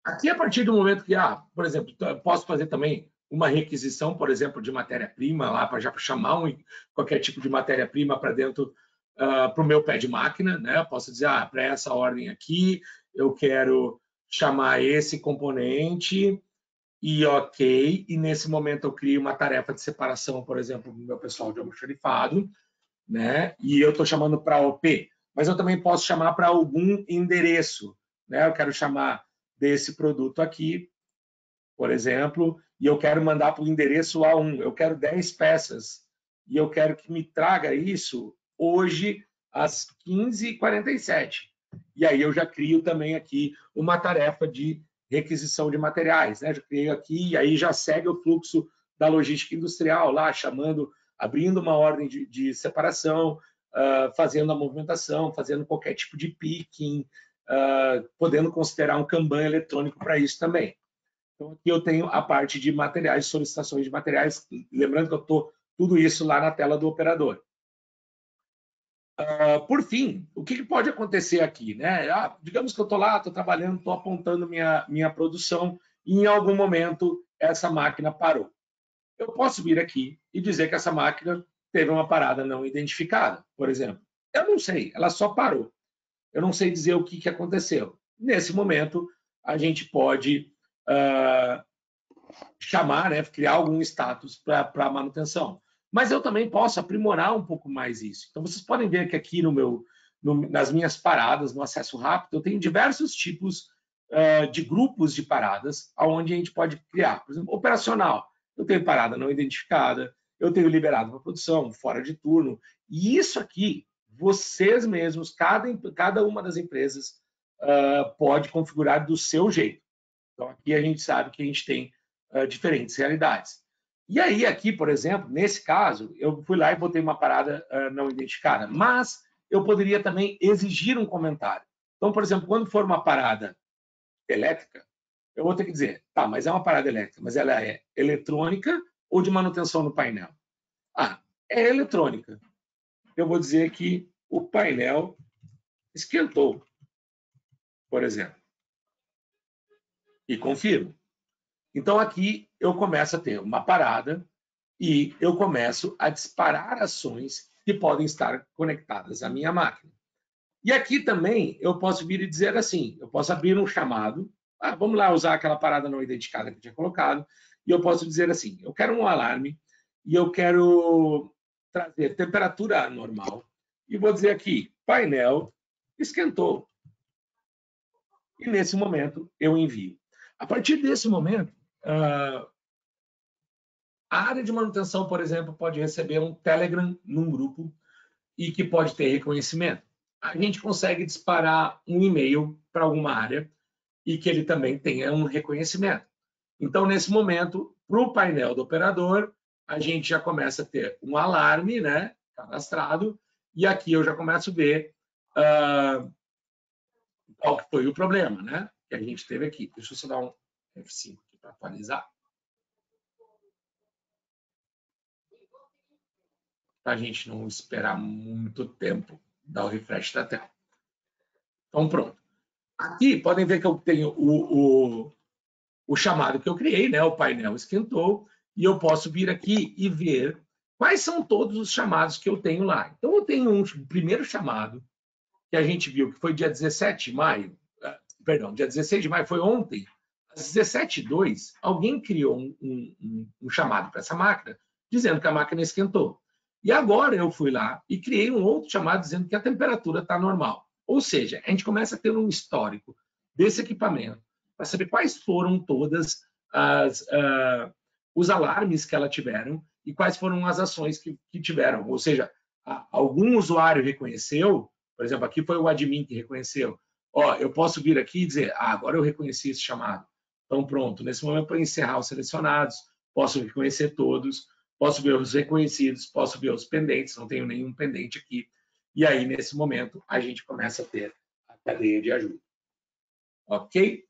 [SPEAKER 1] Aqui, a partir do momento que, por exemplo, posso fazer também uma requisição, por exemplo, de matéria-prima, lá para já chamar qualquer tipo de matéria-prima para dentro, para o meu pé de máquina, né? Eu posso dizer, para essa ordem aqui, eu quero chamar esse componente e ok, e nesse momento eu crio uma tarefa de separação, por exemplo, do meu pessoal de almoxarifado, né? E eu estou chamando para OP, mas eu também posso chamar para algum endereço, né? Eu quero chamar desse produto aqui, por exemplo, e eu quero mandar para o endereço A1, eu quero 10 peças, e eu quero que me traga isso hoje às 15h47. E aí eu já crio também aqui uma tarefa de requisição de materiais, né? Já criei aqui, e aí já segue o fluxo da logística industrial lá, abrindo uma ordem de separação, fazendo a movimentação, fazendo qualquer tipo de picking, podendo considerar um Kanban eletrônico para isso também. Então, aqui eu tenho a parte de materiais, solicitações de materiais, lembrando que eu estou tudo isso lá na tela do operador. Por fim, o que pode acontecer aqui, né? Digamos que eu estou lá, estou trabalhando, estou apontando minha produção e em algum momento essa máquina parou. Eu posso vir aqui e dizer que essa máquina teve uma parada não identificada, por exemplo. Eu não sei, ela só parou. Eu não sei dizer o que aconteceu. Nesse momento, a gente pode chamar, né, criar algum status para manutenção. Mas eu também posso aprimorar um pouco mais isso. Então, vocês podem ver que aqui nas minhas paradas, no acesso rápido, eu tenho diversos tipos de grupos de paradas, onde a gente pode criar. Por exemplo, operacional. Eu tenho parada não identificada, eu tenho liberado para produção, fora de turno. E isso aqui, vocês mesmos, cada uma das empresas pode configurar do seu jeito. Então, aqui a gente sabe que a gente tem diferentes realidades. E aí, aqui, por exemplo, nesse caso, eu fui lá e botei uma parada não identificada, mas eu poderia também exigir um comentário. Então, por exemplo, quando for uma parada elétrica, eu vou ter que dizer, tá, mas é uma parada elétrica, mas ela é eletrônica ou de manutenção no painel? É eletrônica. Eu vou dizer que o painel esquentou, por exemplo. E confirmo. Então, aqui eu começo a ter uma parada e eu começo a disparar ações que podem estar conectadas à minha máquina. E aqui também eu posso vir e dizer assim, eu posso abrir um chamado, vamos lá usar aquela parada não identificada que eu tinha colocado, e eu posso dizer assim, eu quero um alarme e eu quero trazer temperatura normal, e vou dizer aqui, painel esquentou. E nesse momento eu envio. A partir desse momento, a área de manutenção, por exemplo, pode receber um Telegram num grupo e que pode ter reconhecimento. A gente consegue disparar um e-mail para alguma área e que ele também tenha um reconhecimento. Então, nesse momento, para o painel do operador, a gente já começa a ter um alarme, né, cadastrado, e aqui eu já começo a ver qual que foi o problema, né, que a gente teve aqui. Deixa eu só dar um F5 aqui para atualizar. Para a gente não esperar muito tempo dar o refresh da tela. Então, pronto. Aqui podem ver que eu tenho o chamado que eu criei, né? O painel esquentou, e eu posso vir aqui e ver quais são todos os chamados que eu tenho lá. Então, eu tenho um primeiro chamado, que a gente viu que foi dia 17 de maio, perdão, dia 16 de maio foi ontem, às 17h02, alguém criou um chamado para essa máquina, dizendo que a máquina esquentou. E agora eu fui lá e criei um outro chamado dizendo que a temperatura está normal. Ou seja, a gente começa a ter um histórico desse equipamento para saber quais foram todas os alarmes que ela tiveram e quais foram as ações que tiveram. Ou seja, algum usuário reconheceu, por exemplo, aqui foi o admin que reconheceu. Ó, eu posso vir aqui e dizer, agora eu reconheci esse chamado. Então, pronto, nesse momento, para encerrar os selecionados, posso reconhecer todos, posso ver os reconhecidos, posso ver os pendentes, não tenho nenhum pendente aqui. E aí, nesse momento, a gente começa a ter a cadeia de ajuda. Ok?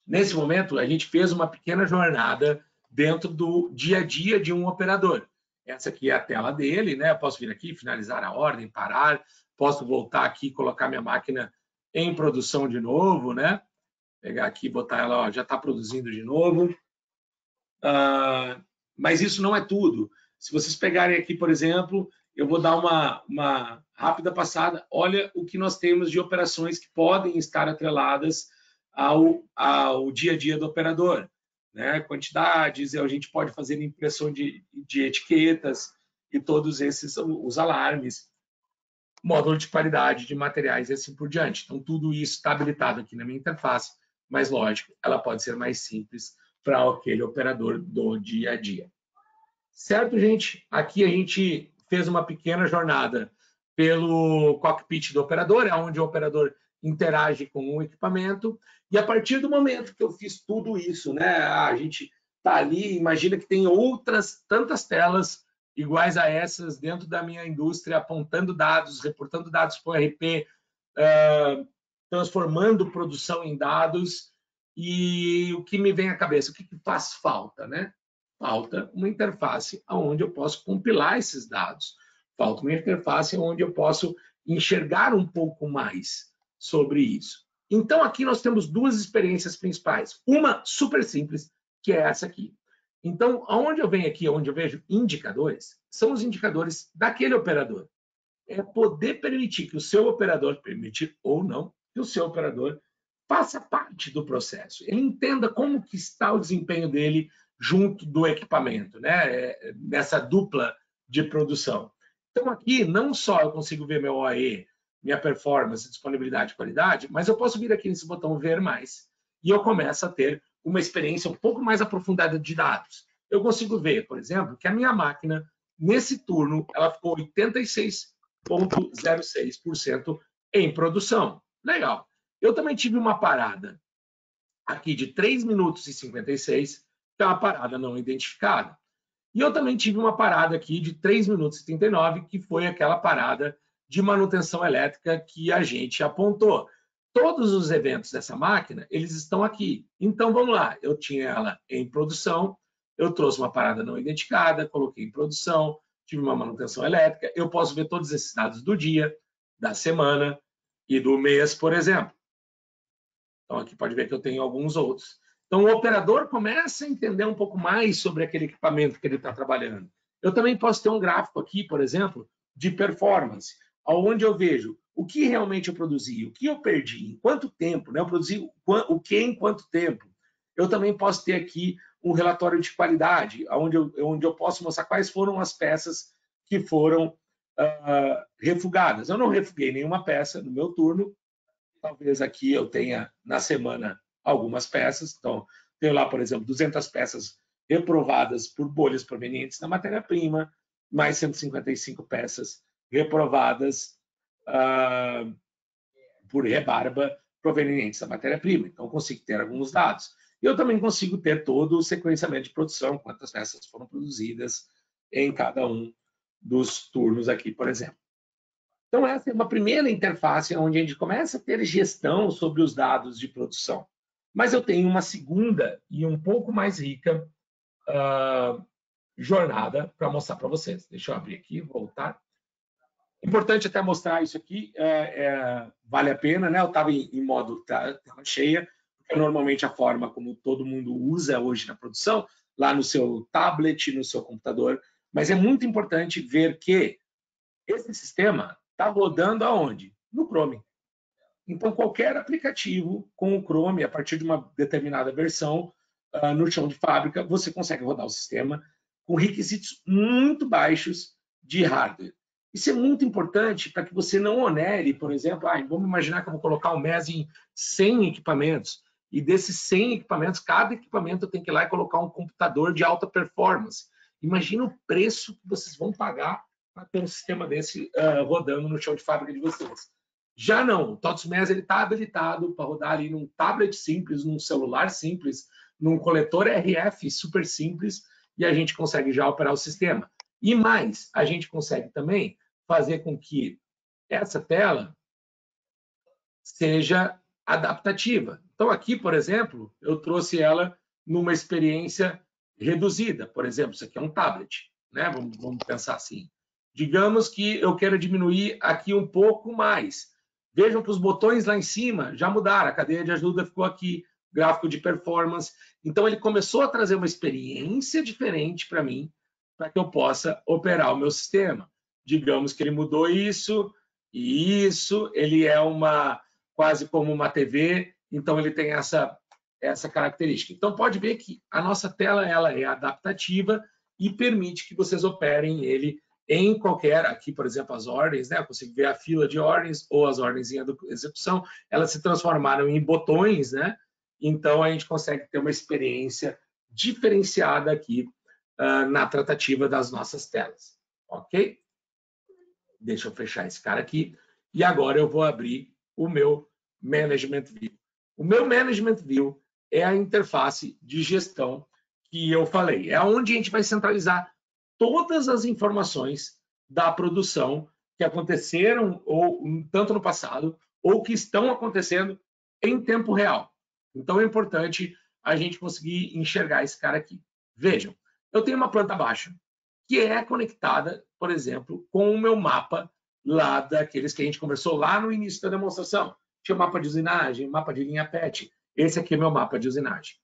[SPEAKER 1] Nesse momento, a gente fez uma pequena jornada dentro do dia a dia de um operador. Essa aqui é a tela dele, né? Eu posso vir aqui, finalizar a ordem, parar, posso voltar aqui e colocar minha máquina em produção de novo, né? Pegar aqui e botar ela, ó, já está produzindo de novo. Mas isso não é tudo. Se vocês pegarem aqui, por exemplo, eu vou dar uma rápida passada. Olha o que nós temos de operações que podem estar atreladas ao dia a dia do operador, né? Quantidades, a gente pode fazer impressão de etiquetas e todos esses, os alarmes, módulo de qualidade de materiais e assim por diante. Então, tudo isso está habilitado aqui na minha interface, mas, lógico, ela pode ser mais simples para aquele operador do dia a dia. Certo, gente? Aqui a gente fez uma pequena jornada pelo cockpit do operador, é onde o operador interage com o equipamento, e a partir do momento que eu fiz tudo isso, né, a gente está ali, imagina que tem outras tantas telas iguais a essas dentro da minha indústria, apontando dados, reportando dados para o RP, transformando produção em dados, e o que me vem à cabeça, o que faz falta, né? Falta uma interface onde eu posso compilar esses dados, falta uma interface onde eu posso enxergar um pouco mais sobre isso. Então, aqui nós temos duas experiências principais. Uma super simples, que é essa aqui. Então, aonde eu venho aqui, onde eu vejo indicadores, são os indicadores daquele operador. É poder permitir que o seu operador, permitir ou não, que o seu operador faça parte do processo. Ele entenda como que está o desempenho dele junto do equipamento, né? Nessa dupla de produção. Então, aqui, não só eu consigo ver meu OE, minha performance, disponibilidade e qualidade, mas eu posso vir aqui nesse botão Ver Mais e eu começo a ter uma experiência um pouco mais aprofundada de dados. Eu consigo ver, por exemplo, que a minha máquina, nesse turno, ela ficou 86,06% em produção. Legal. Eu também tive uma parada aqui de 3 minutos e 56, que é uma parada não identificada. E eu também tive uma parada aqui de 3 minutos e 39, que foi aquela parada de manutenção elétrica que a gente apontou. Todos os eventos dessa máquina, eles estão aqui. Então, vamos lá. Eu tinha ela em produção, eu trouxe uma parada não identificada, coloquei em produção, tive uma manutenção elétrica. Eu posso ver todos esses dados do dia, da semana e do mês, por exemplo. Então, aqui pode ver que eu tenho alguns outros. Então, o operador começa a entender um pouco mais sobre aquele equipamento que ele está trabalhando. Eu também posso ter um gráfico aqui, por exemplo, de performance, onde eu vejo o que realmente eu produzi, o que eu perdi, em quanto tempo, né? Eu produzi o que em quanto tempo. Eu também posso ter aqui um relatório de qualidade, onde eu posso mostrar quais foram as peças que foram refugadas. Eu não refuguei nenhuma peça no meu turno. Talvez aqui eu tenha, na semana, algumas peças. Então, tenho lá, por exemplo, 200 peças reprovadas por bolhas provenientes da matéria-prima, mais 155 peças reprovadas por rebarba provenientes da matéria-prima. Então, eu consigo ter alguns dados. E eu também consigo ter todo o sequenciamento de produção, quantas peças foram produzidas em cada um dos turnos aqui, por exemplo. Então, essa é uma primeira interface onde a gente começa a ter gestão sobre os dados de produção. Mas eu tenho uma segunda e um pouco mais rica jornada para mostrar para vocês. Deixa eu abrir aqui, voltar. Importante até mostrar isso aqui, vale a pena, né? Eu estava em modo tela cheia, porque normalmente a forma como todo mundo usa hoje na produção, lá no seu tablet, no seu computador, mas é muito importante ver que esse sistema está rodando aonde? No Chrome. Então, qualquer aplicativo com o Chrome, a partir de uma determinada versão, no chão de fábrica, você consegue rodar o sistema com requisitos muito baixos de hardware. Isso é muito importante para que você não onere, por exemplo, vamos imaginar que eu vou colocar o MES em 100 equipamentos, e desses 100 equipamentos, cada equipamento tem que ir lá e colocar um computador de alta performance. Imagina o preço que vocês vão pagar para ter um sistema desse rodando no chão de fábrica de vocês. Já não, o TOTOS MES está habilitado para rodar ali num tablet simples, num celular simples, num coletor RF super simples, e a gente consegue já operar o sistema. E mais, a gente consegue também fazer com que essa tela seja adaptativa. Então, aqui, por exemplo, eu trouxe ela numa experiência reduzida. Por exemplo, isso aqui é um tablet, né? Vamos pensar assim. Digamos que eu quero diminuir aqui um pouco mais. Vejam que os botões lá em cima já mudaram. A cadeia de ajuda ficou aqui, gráfico de performance. Então, ele começou a trazer uma experiência diferente para mim, para que eu possa operar o meu sistema. Digamos que ele mudou isso e isso. Ele é quase como uma TV, então ele tem essa característica. Então, pode ver que a nossa tela ela é adaptativa e permite que vocês operem ele em qualquer, aqui, por exemplo, as ordens, né? Eu consigo ver a fila de ordens ou as ordens de execução, elas se transformaram em botões, né? Então, a gente consegue ter uma experiência diferenciada aqui na tratativa das nossas telas, ok? Deixa eu fechar esse cara aqui. E agora eu vou abrir o meu Management View. O meu Management View é a interface de gestão que eu falei. É onde a gente vai centralizar todas as informações da produção que aconteceram ou tanto no passado ou que estão acontecendo em tempo real. Então é importante a gente conseguir enxergar esse cara aqui. Vejam, eu tenho uma planta baixa que é conectada, por exemplo, com o meu mapa lá daqueles que a gente conversou lá no início da demonstração. Tinha mapa de usinagem, mapa de linha PET. Esse aqui é meu mapa de usinagem.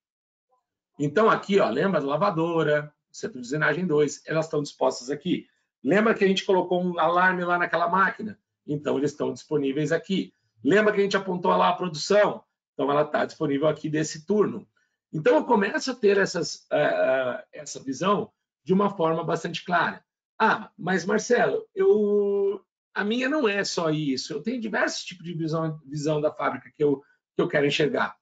[SPEAKER 1] Então, aqui, ó, lembra da lavadora, centro de usinagem 2, elas estão dispostas aqui. Lembra que a gente colocou um alarme lá naquela máquina? Então, eles estão disponíveis aqui. Lembra que a gente apontou lá a produção? Então, ela está disponível aqui desse turno. Então, eu começo a ter essa visão de uma forma bastante clara. Mas, Marcelo, a minha não é só isso. Eu tenho diversos tipos de visão da fábrica que eu quero enxergar.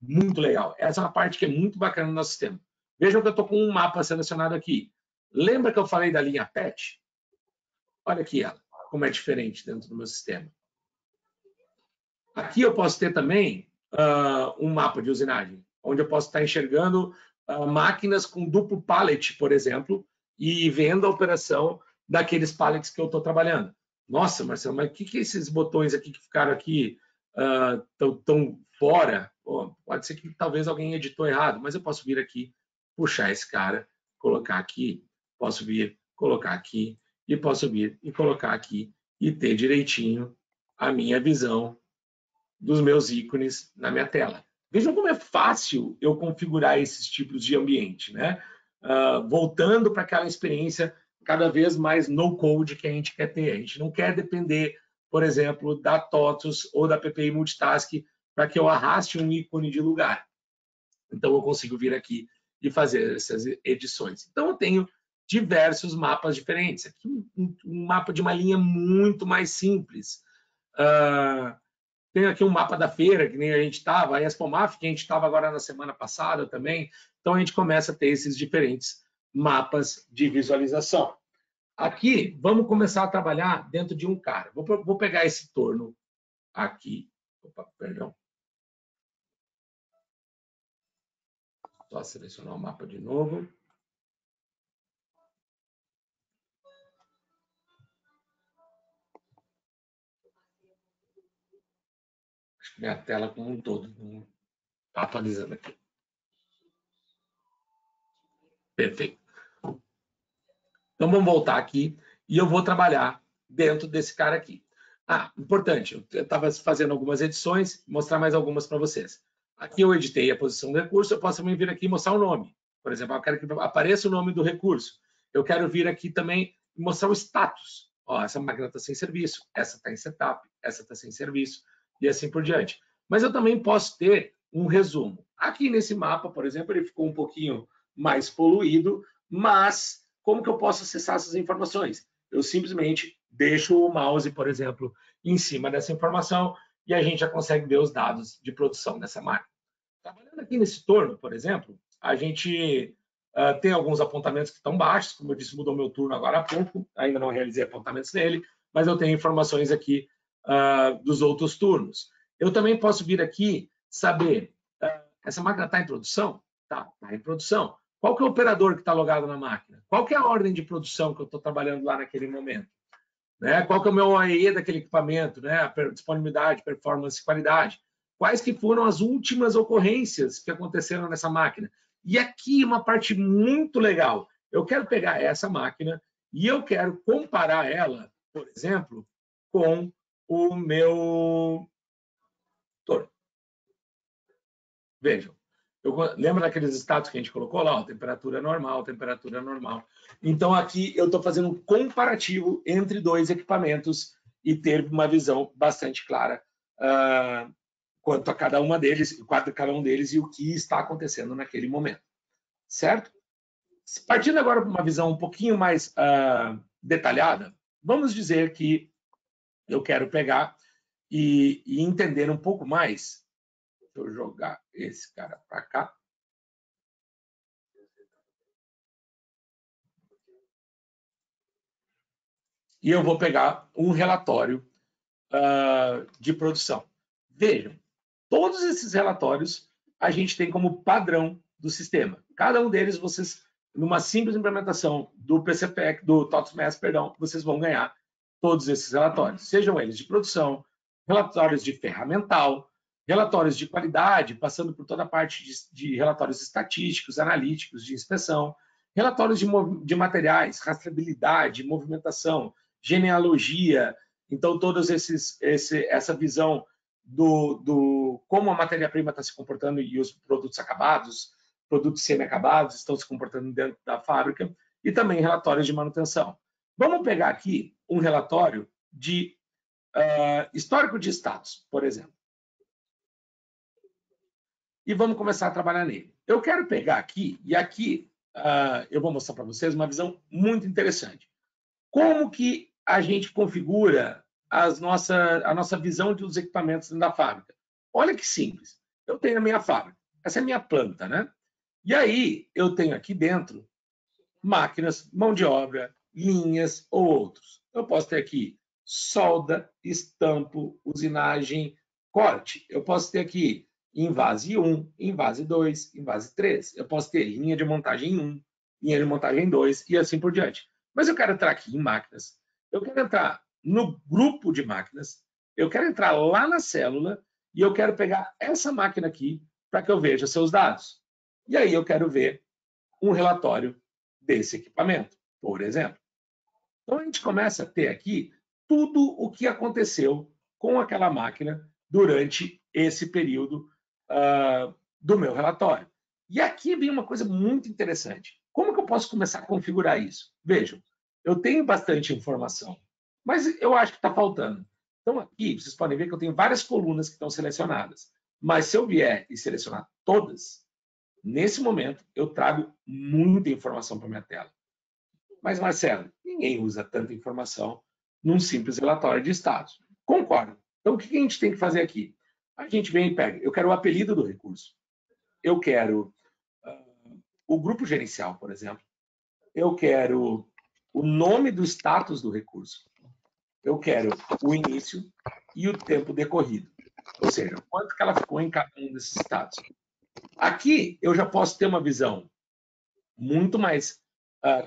[SPEAKER 1] Muito legal. Essa é uma parte que é muito bacana no nosso sistema. Vejam que eu estou com um mapa selecionado aqui. Lembra que eu falei da linha PET? Olha aqui ela, como é diferente dentro do meu sistema. Aqui eu posso ter também um mapa de usinagem, onde eu posso estar enxergando máquinas com duplo pallet, por exemplo, e vendo a operação daqueles pallets que eu estou trabalhando. Nossa, Marcelo, mas o que esses botões aqui que ficaram aqui tão fora? Pode ser que talvez alguém editou errado, mas eu posso vir aqui, puxar esse cara, colocar aqui, posso vir, colocar aqui, e posso vir e colocar aqui e ter direitinho a minha visão dos meus ícones na minha tela. Vejam como é fácil eu configurar esses tipos de ambiente, né? Voltando para aquela experiência cada vez mais no-code que a gente quer ter. A gente não quer depender, por exemplo, da TOTOS ou da PPI Multitask para que eu arraste um ícone de lugar. Então, eu consigo vir aqui e fazer essas edições. Então, eu tenho diversos mapas diferentes. Aqui, um mapa de uma linha muito mais simples. Tem aqui um mapa da feira, que nem a gente estava, a Expomaf, que a gente estava agora na semana passada também. Então, a gente começa a ter esses diferentes mapas de visualização. Aqui, vamos começar a trabalhar dentro de um cara. Vou pegar esse torno aqui. Opa, perdão. só selecionar o mapa de novo. Acho que minha tela como um todo não está atualizando aqui. Perfeito. Então, vamos voltar aqui e eu vou trabalhar dentro desse cara aqui. Importante, eu estava fazendo algumas edições, mostrar mais algumas para vocês. Aqui eu editei a posição do recurso, eu posso também vir aqui e mostrar o nome. Por exemplo, eu quero que apareça o nome do recurso. Eu quero vir aqui também e mostrar o status. Ó, essa máquina está sem serviço, essa está em setup, essa está sem serviço, e assim por diante. Mas eu também posso ter um resumo. Aqui nesse mapa, por exemplo, ele ficou um pouquinho mais poluído, mas como que eu posso acessar essas informações? Eu simplesmente deixo o mouse, por exemplo, em cima dessa informação e a gente já consegue ver os dados de produção dessa máquina. Trabalhando aqui nesse torno, por exemplo, a gente tem alguns apontamentos que estão baixos, como eu disse, mudou meu turno agora há pouco, ainda não realizei apontamentos nele, mas eu tenho informações aqui dos outros turnos. Eu também posso vir aqui saber, essa máquina está em produção? Está em produção. Qual que é o operador que está logado na máquina? Qual que é a ordem de produção que eu estou trabalhando lá naquele momento? Né? Qual que é o meu OEE daquele equipamento? Né? A disponibilidade, performance e qualidade. Quais que foram as últimas ocorrências que aconteceram nessa máquina? E aqui uma parte muito legal. Eu quero pegar essa máquina e eu quero comparar ela, por exemplo, com o meu torno. Vejam. Lembra daqueles status que a gente colocou lá? Ó, temperatura normal, temperatura normal. Então, aqui eu estou fazendo um comparativo entre dois equipamentos e ter uma visão bastante clara quanto a cada um deles e o que está acontecendo naquele momento. Certo? Partindo agora para uma visão um pouquinho mais detalhada, vamos dizer que eu quero pegar e entender um pouco mais. Deixa eu jogar esse cara para cá. E eu vou pegar um relatório de produção. Vejam, todos esses relatórios a gente tem como padrão do sistema. Cada um deles, vocês, numa simples implementação do PCPEC, do TOTSMES, perdão, vocês vão ganhar todos esses relatórios. Sejam eles de produção, relatórios de ferramental, relatórios de qualidade, passando por toda a parte de relatórios estatísticos, analíticos, de inspeção, relatórios de materiais, rastreabilidade, movimentação, genealogia. Então, todos essa visão do como a matéria-prima está se comportando e os produtos acabados, produtos semi-acabados estão se comportando dentro da fábrica, e também relatórios de manutenção. Vamos pegar aqui um relatório de histórico de status, por exemplo. E vamos começar a trabalhar nele. Eu quero pegar aqui, e aqui eu vou mostrar para vocês uma visão muito interessante. Como que a gente configura a nossa visão dos equipamentos dentro da fábrica? Olha que simples. Eu tenho a minha fábrica. Essa é a minha planta, né? E aí, eu tenho aqui dentro máquinas, mão de obra, linhas ou outros. Eu posso ter aqui solda, estampo, usinagem, corte. Eu posso ter aqui envase 1, envase 2, envase 3. Eu posso ter linha de montagem 1, linha de montagem 2 e assim por diante. Mas eu quero entrar aqui em máquinas, eu quero entrar no grupo de máquinas, eu quero entrar lá na célula e eu quero pegar essa máquina aqui para que eu veja seus dados. E aí eu quero ver um relatório desse equipamento, por exemplo. Então a gente começa a ter aqui tudo o que aconteceu com aquela máquina durante esse período do meu relatório. E aqui vem uma coisa muito interessante. Como que eu posso começar a configurar isso? Vejam, eu tenho bastante informação, mas eu acho que está faltando. Então aqui vocês podem ver que eu tenho várias colunas que estão selecionadas. Mas se eu vier e selecionar todas, nesse momento eu trago muita informação para minha tela. Mas, Marcelo, ninguém usa tanta informação num simples relatório de status. Concordo. Então, o que a gente tem que fazer aqui? A gente vem e pega, eu quero o apelido do recurso. Eu quero o grupo gerencial, por exemplo. Eu quero o nome do status do recurso. Eu quero o início e o tempo decorrido. Ou seja, quanto que ela ficou em cada um desses status. Aqui eu já posso ter uma visão muito mais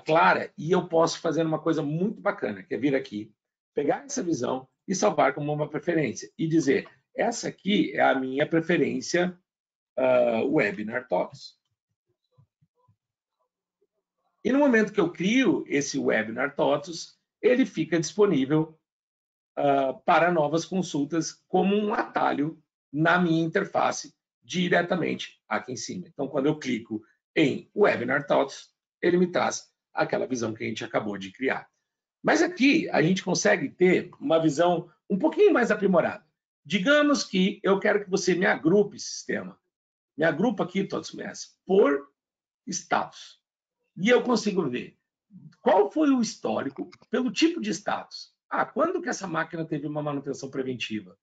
[SPEAKER 1] clara e eu posso fazer uma coisa muito bacana, que é vir aqui, pegar essa visão e salvar como uma preferência e dizer, essa aqui é a minha preferência Webinar Talks. E no momento que eu crio esse Webinar Talks, ele fica disponível para novas consultas como um atalho na minha interface diretamente aqui em cima. Então, quando eu clico em Webinar Talks, ele me traz aquela visão que a gente acabou de criar. Mas aqui a gente consegue ter uma visão um pouquinho mais aprimorada. Digamos que eu quero que você me agrupe esse sistema. Me agrupa aqui, todos MES, por status. E eu consigo ver qual foi o histórico pelo tipo de status. Quando que essa máquina teve uma manutenção preventiva?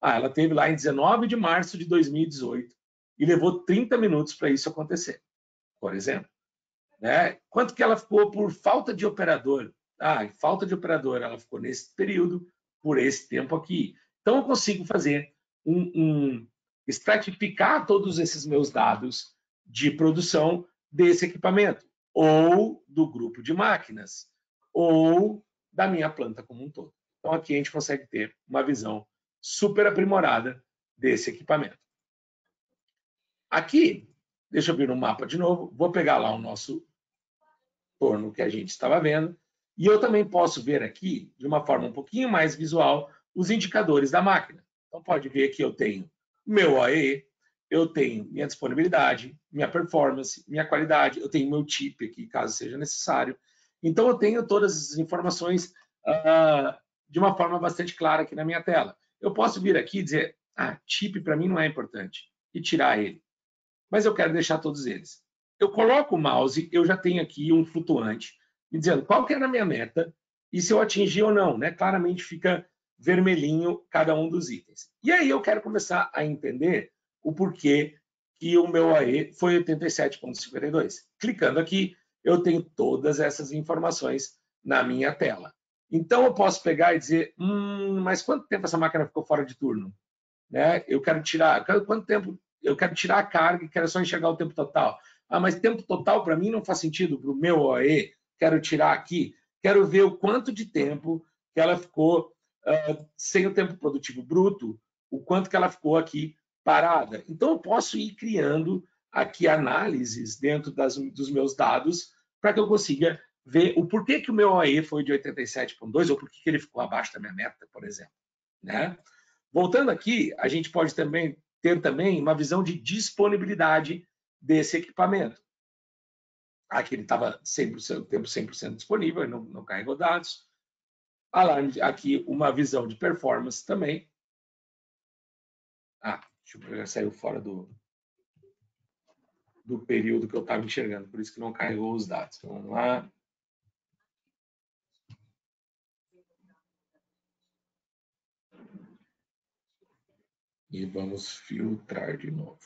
[SPEAKER 1] Ela teve lá em 19 de março de 2018 e levou 30 minutos para isso acontecer, por exemplo. Né? Quanto que ela ficou por falta de operador? Falta de operador, ela ficou nesse período, por esse tempo aqui. Então, eu consigo fazer estratificar todos esses meus dados de produção desse equipamento, ou do grupo de máquinas, ou da minha planta como um todo. Então, aqui a gente consegue ter uma visão super aprimorada desse equipamento. Aqui, deixa eu vir no mapa de novo, vou pegar lá o nosso torno que a gente estava vendo, e eu também posso ver aqui, de uma forma um pouquinho mais visual, os indicadores da máquina. Então, pode ver que eu tenho meu OEE, eu tenho minha disponibilidade, minha performance, minha qualidade, eu tenho meu chip aqui, caso seja necessário. Então, eu tenho todas essas informações de uma forma bastante clara aqui na minha tela. Eu posso vir aqui e dizer, chip para mim não é importante, e tirar ele. Mas eu quero deixar todos eles. Eu coloco o mouse, eu já tenho aqui um flutuante, me dizendo qual que era a minha meta e se eu atingi ou não, né? Claramente fica vermelhinho cada um dos itens. E aí eu quero começar a entender o porquê que o meu OE foi 87,52. Clicando aqui, eu tenho todas essas informações na minha tela. Então eu posso pegar e dizer, mas quanto tempo essa máquina ficou fora de turno? Né? Eu quero tirar, quanto tempo eu quero tirar a carga e quero só enxergar o tempo total. Mas tempo total para mim não faz sentido para o meu OE. Quero tirar aqui, quero ver o quanto de tempo que ela ficou sem o tempo produtivo bruto, o quanto que ela ficou aqui parada. Então eu posso ir criando aqui análises dentro dos meus dados para que eu consiga ver o porquê que o meu OE foi de 87,2 ou por que ele ficou abaixo da minha meta, por exemplo. Né? Voltando aqui, a gente pode ter também uma visão de disponibilidade desse equipamento. Aqui ele estava 100% disponível, não carregou dados. Alarme, aqui uma visão de performance também. Deixa eu ver, saiu fora do período que eu estava enxergando, por isso que não carregou os dados. Então, vamos lá. E vamos filtrar de novo.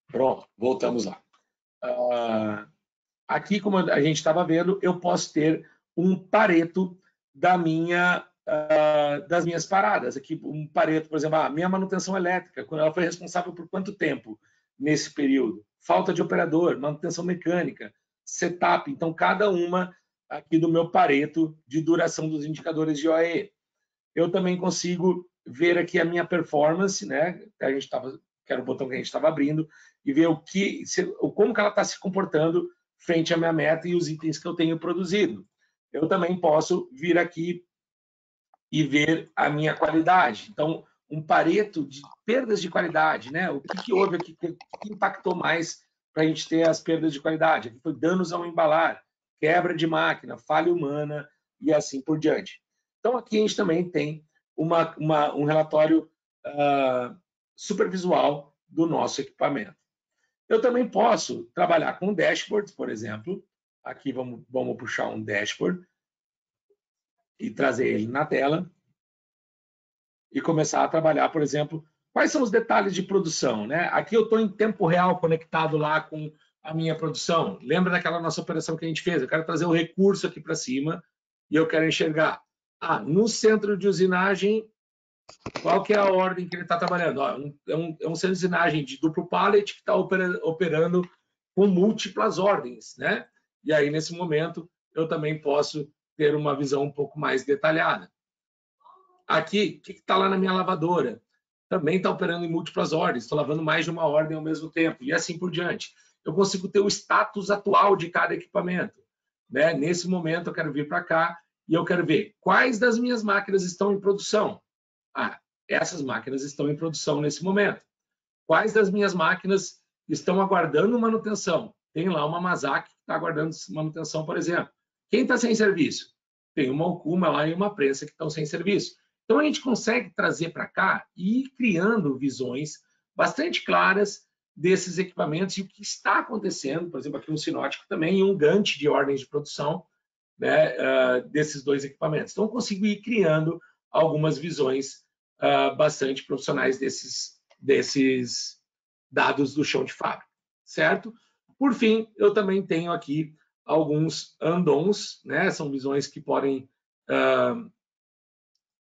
[SPEAKER 1] Pronto, voltamos lá. Aqui, como a gente estava vendo, eu posso ter um pareto das minhas paradas. Aqui, um pareto, por exemplo, minha manutenção elétrica, quando ela foi responsável por quanto tempo nesse período? Falta de operador, manutenção mecânica, setup. Então, cada uma aqui do meu pareto de duração dos indicadores de OE. Eu também consigo ver aqui a minha performance, né? Que era o botão que a gente estava abrindo, e ver como que ela está se comportando frente à minha meta e os itens que eu tenho produzido. Eu também posso vir aqui e ver a minha qualidade. Então, um pareto de perdas de qualidade, né? O que houve aqui que impactou mais para a gente ter as perdas de qualidade? Aqui foi danos ao embalar, quebra de máquina, falha humana e assim por diante. Então, aqui a gente também tem um relatório super visual do nosso equipamento. Eu também posso trabalhar com dashboards, por exemplo. Aqui vamos puxar um dashboard e trazer ele na tela e começar a trabalhar, por exemplo, quais são os detalhes de produção, né? Aqui eu estou em tempo real conectado lá com a minha produção. Lembra daquela nossa operação que a gente fez? Eu quero trazer o recurso aqui para cima e eu quero enxergar. No centro de usinagem, qual que é a ordem que ele está trabalhando? É um centro de usinagem de duplo pallet que está operando com múltiplas ordens, né? E aí, nesse momento, eu também posso ter uma visão um pouco mais detalhada. Aqui, o que está lá na minha lavadora? Também está operando em múltiplas ordens, estou lavando mais de uma ordem ao mesmo tempo, e assim por diante. Eu consigo ter o status atual de cada equipamento, né? Nesse momento, eu quero vir para cá e eu quero ver quais das minhas máquinas estão em produção. Essas máquinas estão em produção nesse momento. Quais das minhas máquinas estão aguardando manutenção? Tem lá uma Mazak que está aguardando manutenção, por exemplo. Quem está sem serviço? Tem uma Okuma lá e uma prensa que estão sem serviço. Então, a gente consegue trazer para cá e ir criando visões bastante claras desses equipamentos e o que está acontecendo, por exemplo, aqui um sinótico também e um Gantt de ordens de produção, né, desses dois equipamentos. Então, eu consigo ir criando algumas visões bastante profissionais desses dados do chão de fábrica, certo? Por fim, eu também tenho aqui alguns andons, né? São visões que podem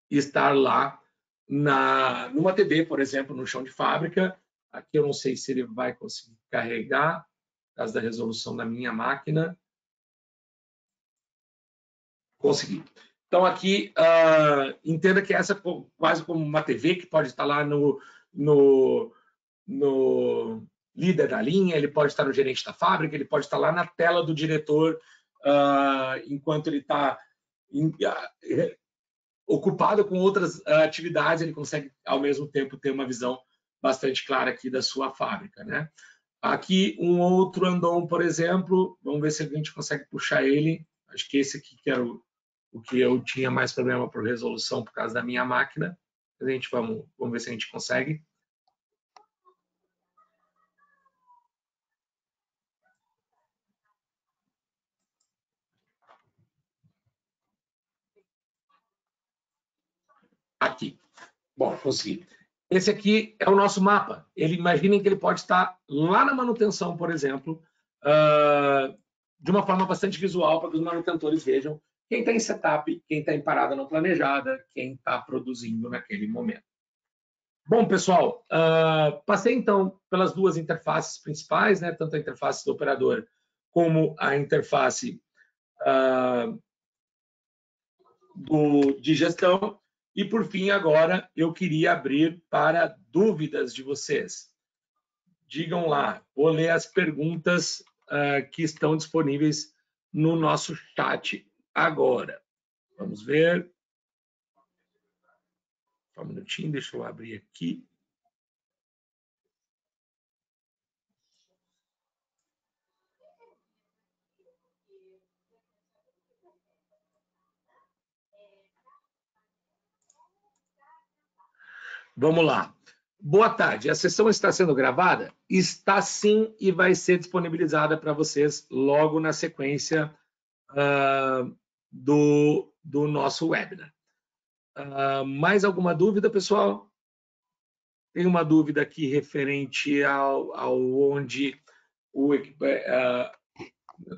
[SPEAKER 1] estar lá numa TD, por exemplo, no chão de fábrica. Aqui eu não sei se ele vai conseguir carregar, por causa da resolução da minha máquina. Consegui. Então, aqui, entenda que essa é quase como uma TV que pode estar lá no líder da linha, ele pode estar no gerente da fábrica, ele pode estar lá na tela do diretor, enquanto ele está ocupado com outras atividades, ele consegue, ao mesmo tempo, ter uma visão bastante clara aqui da sua fábrica, né? Aqui, um outro andon, por exemplo, vamos ver se a gente consegue puxar ele. Acho que esse aqui que era o que eu tinha mais problema por resolução por causa da minha máquina. A gente vamos ver se a gente consegue. Aqui. Bom, consegui. Esse aqui é o nosso mapa. Imaginem que ele pode estar lá na manutenção, por exemplo, de uma forma bastante visual para que os manutentores vejam quem está em setup, quem está em parada não planejada, quem está produzindo naquele momento. Bom, pessoal, passei então pelas duas interfaces principais, né? Tanto a interface do operador como a interface de gestão. E, por fim, agora eu queria abrir para dúvidas de vocês. Digam lá, vou ler as perguntas que estão disponíveis no nosso chat agora. Vamos ver. Só um minutinho, deixa eu abrir aqui. Vamos lá. Boa tarde. A sessão está sendo gravada? Está sim e vai ser disponibilizada para vocês logo na sequência do nosso webinar. Mais alguma dúvida, pessoal? Tem uma dúvida aqui referente ao onde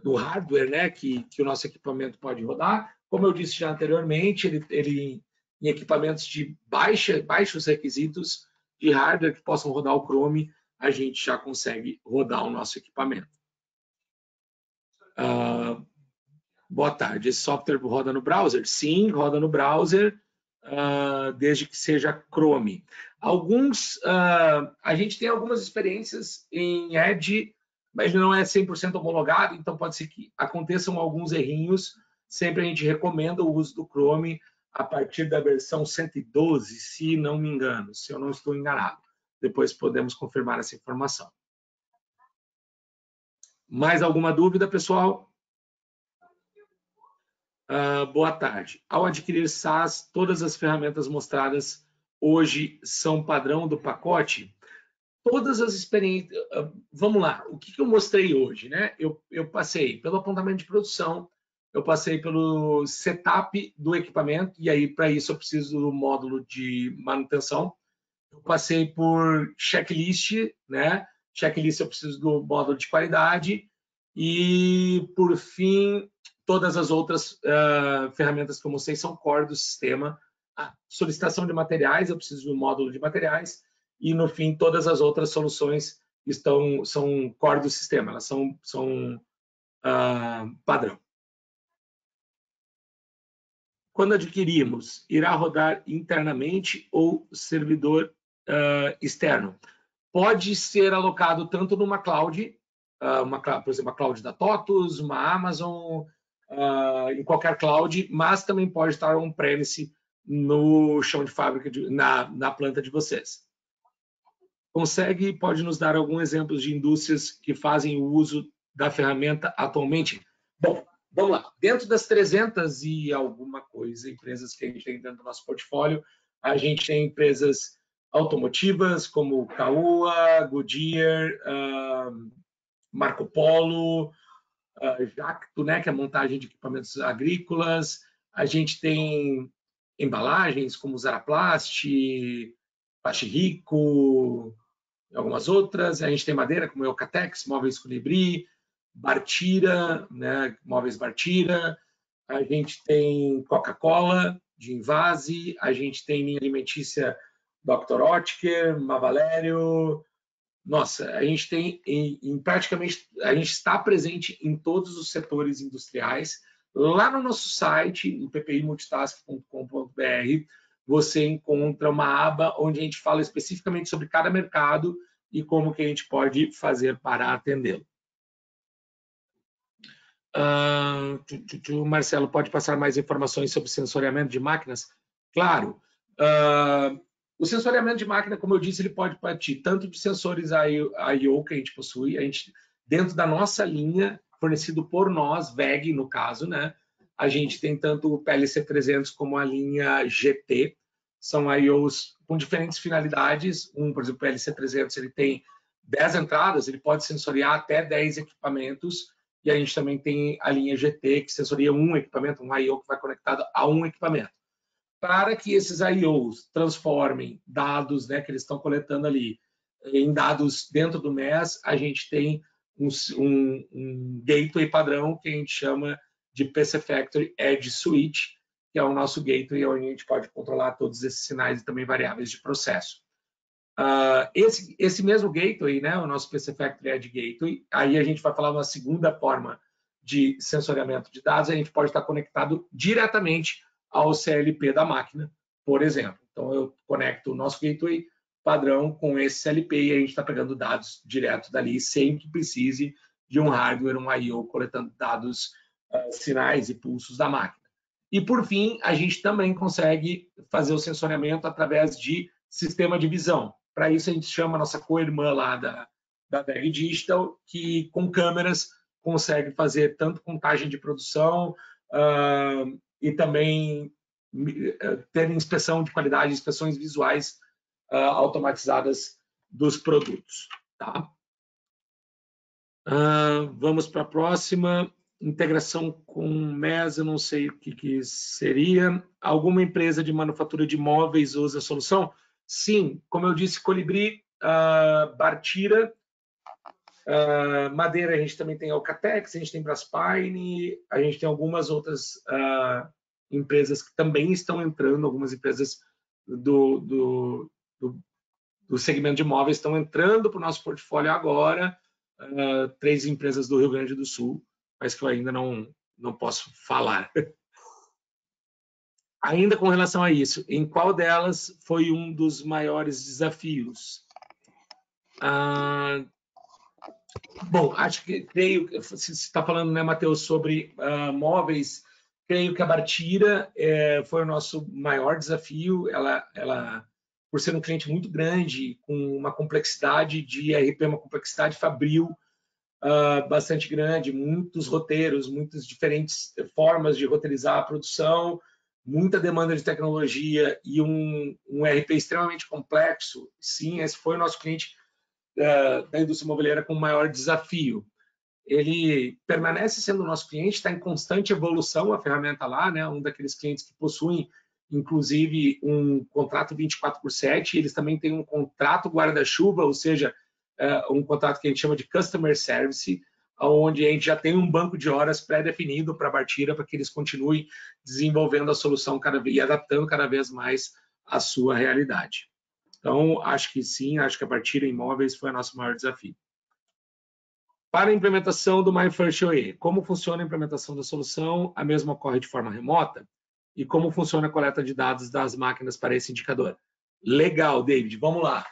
[SPEAKER 1] do hardware, né, que o nosso equipamento pode rodar. Como eu disse já anteriormente, ele em equipamentos de baixos requisitos de hardware que possam rodar o Chrome, a gente já consegue rodar o nosso equipamento. Boa tarde. Esse software roda no browser? Sim, roda no browser, desde que seja Chrome. A gente tem algumas experiências em Edge, mas não é 100% homologado, então pode ser que aconteçam alguns errinhos. Sempre a gente recomenda o uso do Chrome a partir da versão 112, se não me engano, se eu não estou enganado. Depois podemos confirmar essa informação. Mais alguma dúvida, pessoal? Boa tarde. Ao adquirir SaaS, todas as ferramentas mostradas hoje são padrão do pacote? Todas as experiências... Vamos lá, o que eu mostrei hoje, né? Eu passei pelo apontamento de produção, eu passei pelo setup do equipamento, e aí para isso eu preciso do módulo de manutenção. Eu passei por checklist, né? checklist eu preciso do módulo de qualidade e, por fim, todas as outras ferramentas que eu mostrei são core do sistema. A solicitação de materiais, eu preciso do módulo de materiais e, no fim, todas as outras soluções são core do sistema, elas são padrão. Quando adquirimos, irá rodar internamente ou servidor externo? Pode ser alocado tanto numa cloud, por exemplo, a cloud da TOTUS, uma Amazon, em qualquer cloud, mas também pode estar on-premise no chão de fábrica, na planta de vocês. Pode nos dar algum exemplo de indústrias que fazem o uso da ferramenta atualmente? Bom, vamos lá. Dentro das 300 e alguma coisa empresas que a gente tem dentro do nosso portfólio, a gente tem empresas automotivas como Caoa, Goodyear, Marco Polo, Jacto, né, que é a montagem de equipamentos agrícolas. A gente tem embalagens como Zaraplast, Pache Rico, e algumas outras. A gente tem madeira como Eucatex, Móveis Colibri, Bartira, né, Móveis Bartira. A gente tem Coca-Cola, de Invase. A gente tem linha alimentícia Dr. Oetker, Mavalério. Nossa, a gente tem praticamente, a gente está presente em todos os setores industriais. Lá no nosso site, em ppimultitask.com.br, você encontra uma aba onde a gente fala especificamente sobre cada mercado e como que a gente pode fazer para atendê-lo. Marcelo, pode passar mais informações sobre sensoriamento de máquinas? Claro. O sensoriamento de máquina, como eu disse, ele pode partir tanto de sensores I/O que a gente possui, dentro da nossa linha, fornecido por nós, VEG no caso, né? A gente tem tanto o PLC 300 como a linha GT, são I/Os com diferentes finalidades. Por exemplo, o PLC 300 ele tem 10 entradas, ele pode sensoriar até 10 equipamentos, e a gente também tem a linha GT, que sensoria um equipamento, um I/O que vai conectado a um equipamento. Para que esses I/Os transformem dados, né, que eles estão coletando ali em dados dentro do MES, a gente tem um gateway padrão que a gente chama de PC Factory Edge Switch, que é o nosso gateway onde a gente pode controlar todos esses sinais e também variáveis de processo. Esse mesmo gateway, né, o nosso PC Factory Edge Gateway, aí a gente vai falar uma segunda forma de sensoriamento de dados, a gente pode estar conectado diretamente ao CLP da máquina, por exemplo. Então, eu conecto o nosso gateway padrão com esse CLP e a gente está pegando dados direto dali, sem que precise de um hardware, um I/O, coletando dados, sinais e pulsos da máquina. E, por fim, a gente também consegue fazer o sensoriamento através de sistema de visão. Para isso, a gente chama a nossa co-irmã lá da VEG Digital, que com câmeras consegue fazer tanto contagem de produção e também ter inspeção de qualidade, inspeções visuais automatizadas dos produtos. Tá? Vamos para a próxima. Integração com MES, eu não sei o que seria. Alguma empresa de manufatura de móveis usa a solução? Sim, como eu disse, Colibri, Bartira, madeira, a gente também tem Alcatex, a gente tem Braspine, a gente tem algumas outras empresas que também estão entrando, algumas empresas do segmento de móveis estão entrando para o nosso portfólio agora, 3 empresas do Rio Grande do Sul, mas que eu ainda não posso falar. Ainda com relação a isso, em qual delas foi um dos maiores desafios? Bom, creio que você está falando, né, Matheus, sobre móveis. Creio que a Bartira foi o nosso maior desafio. Ela, por ser um cliente muito grande, com uma complexidade de ERP, uma complexidade fabril bastante grande, muitos roteiros, muitas diferentes formas de roteirizar a produção, muita demanda de tecnologia e um ERP extremamente complexo. Sim, esse foi o nosso cliente da indústria imobiliária com o maior desafio. Ele permanece sendo o nosso cliente, está em constante evolução a ferramenta lá, né? Um daqueles clientes que possuem, inclusive, um contrato 24/7, eles também têm um contrato guarda-chuva, ou seja, um contrato que a gente chama de Customer Service, onde a gente já tem um banco de horas pré-definido para a Bartira, para que eles continuem desenvolvendo a solução e adaptando cada vez mais à sua realidade. Então, acho que sim, acho que a Bartira Imóveis foi o nosso maior desafio. Para a implementação do MyFirstOE, como funciona a implementação da solução? A mesma ocorre de forma remota? E como funciona a coleta de dados das máquinas para esse indicador? Legal, David, vamos lá.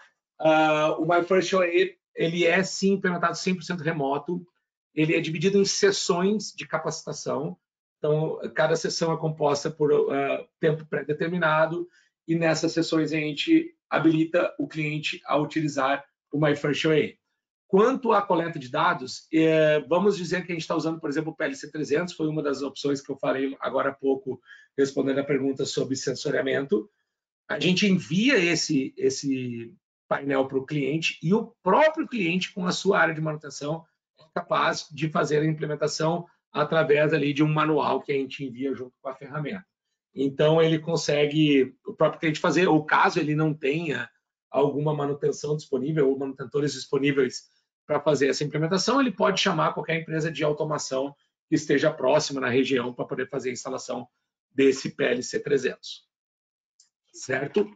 [SPEAKER 1] O MyFirstOE, ele é sim implementado 100% remoto. Ele é dividido em sessões de capacitação. Então, cada sessão é composta por tempo pré-determinado e nessas sessões a gente habilita o cliente a utilizar o MyFirstOE. Quanto à coleta de dados, vamos dizer que a gente está usando, por exemplo, o PLC 300, foi uma das opções que eu falei agora há pouco, respondendo a pergunta sobre sensoriamento. A gente envia esse painel para o cliente e o próprio cliente, com a sua área de manutenção, é capaz de fazer a implementação através ali de um manual que a gente envia junto com a ferramenta. Então, ele consegue, o próprio cliente fazer, ou caso ele não tenha alguma manutenção disponível ou manutentores disponíveis para fazer essa implementação, ele pode chamar qualquer empresa de automação que esteja próxima na região para poder fazer a instalação desse PLC 300. Certo?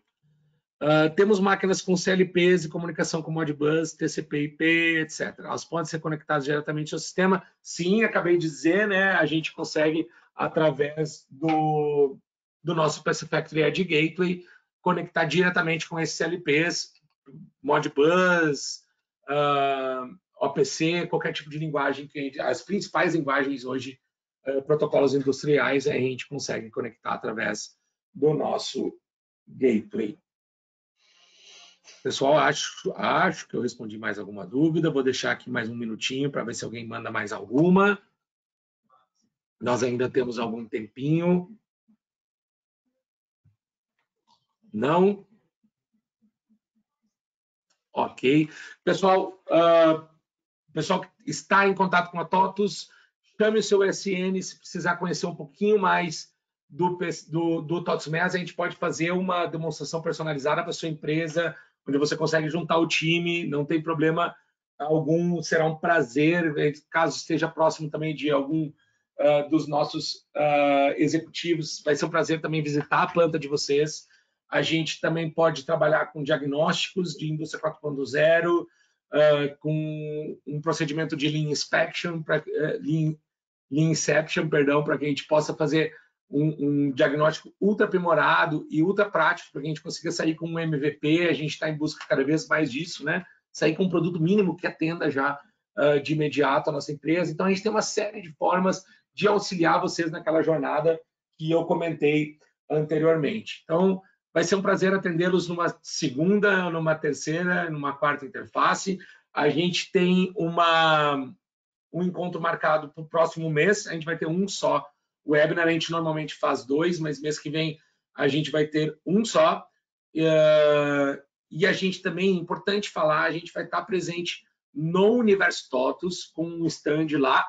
[SPEAKER 1] Temos máquinas com CLPs e comunicação com Modbus, TCP/IP, etc. Elas podem ser conectadas diretamente ao sistema. Sim, acabei de dizer, né? A gente consegue, através do nosso PC Factory Edge Gateway, conectar diretamente com esses CLPs, Modbus, OPC, qualquer tipo de linguagem as principais linguagens hoje, protocolos industriais, a gente consegue conectar através do nosso gateway. Pessoal, acho que eu respondi mais alguma dúvida. Vou deixar aqui mais um minutinho para ver se alguém manda mais alguma. Nós ainda temos algum tempinho. Não? Ok. Pessoal, pessoal que está em contato com a TOTUS, chame o seu SN. Se precisar conhecer um pouquinho mais do TOTUS MES, a gente pode fazer uma demonstração personalizada para a sua empresa, onde você consegue juntar o time, não tem problema algum, será um prazer, caso esteja próximo também de algum dos nossos executivos, vai ser um prazer também visitar a planta de vocês. A gente também pode trabalhar com diagnósticos de indústria 4.0, com um procedimento de Lean Inspection, Lean Inception, perdão, para que a gente possa fazer um diagnóstico ultra aprimorado e ultra prático, para que a gente consiga sair com um MVP. A gente está em busca cada vez mais disso, né? Sair com um produto mínimo que atenda já de imediato a nossa empresa. Então, a gente tem uma série de formas de auxiliar vocês naquela jornada que eu comentei anteriormente. Então, vai ser um prazer atendê-los numa segunda, numa terceira, numa quarta interface. A gente tem um encontro marcado para o próximo mês. A gente vai ter um só webinar. A gente normalmente faz 2, mas mês que vem a gente vai ter um só. E a gente também, importante falar, a gente vai estar presente no Universo TOTUS com um stand lá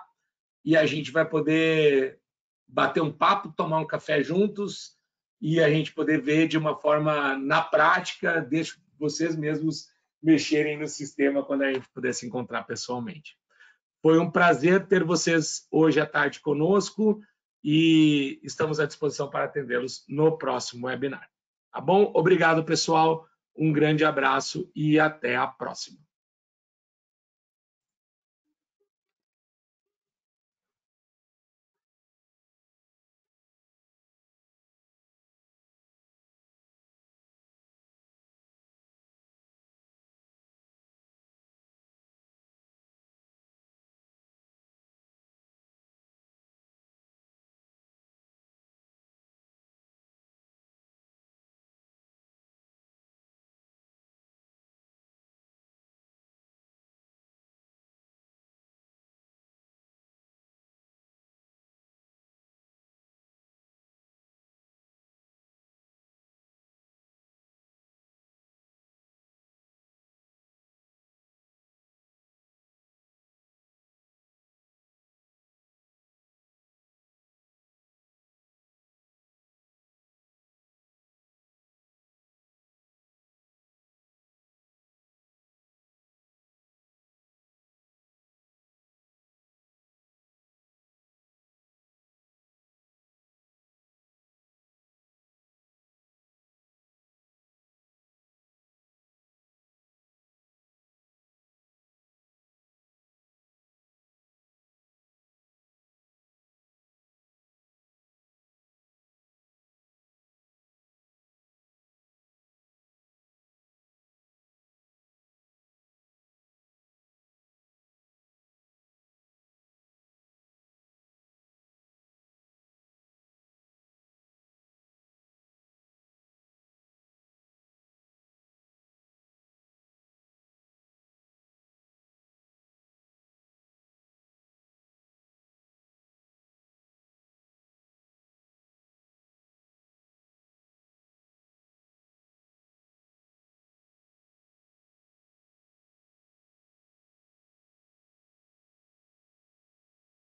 [SPEAKER 1] e a gente vai poder bater um papo, tomar um café juntos e a gente poder ver de uma forma na prática, deixa vocês mesmos mexerem no sistema quando a gente puder se encontrar pessoalmente. Foi um prazer ter vocês hoje à tarde conosco e estamos à disposição para atendê-los no próximo webinar. Tá bom? Obrigado, pessoal. Um grande abraço e até a próxima.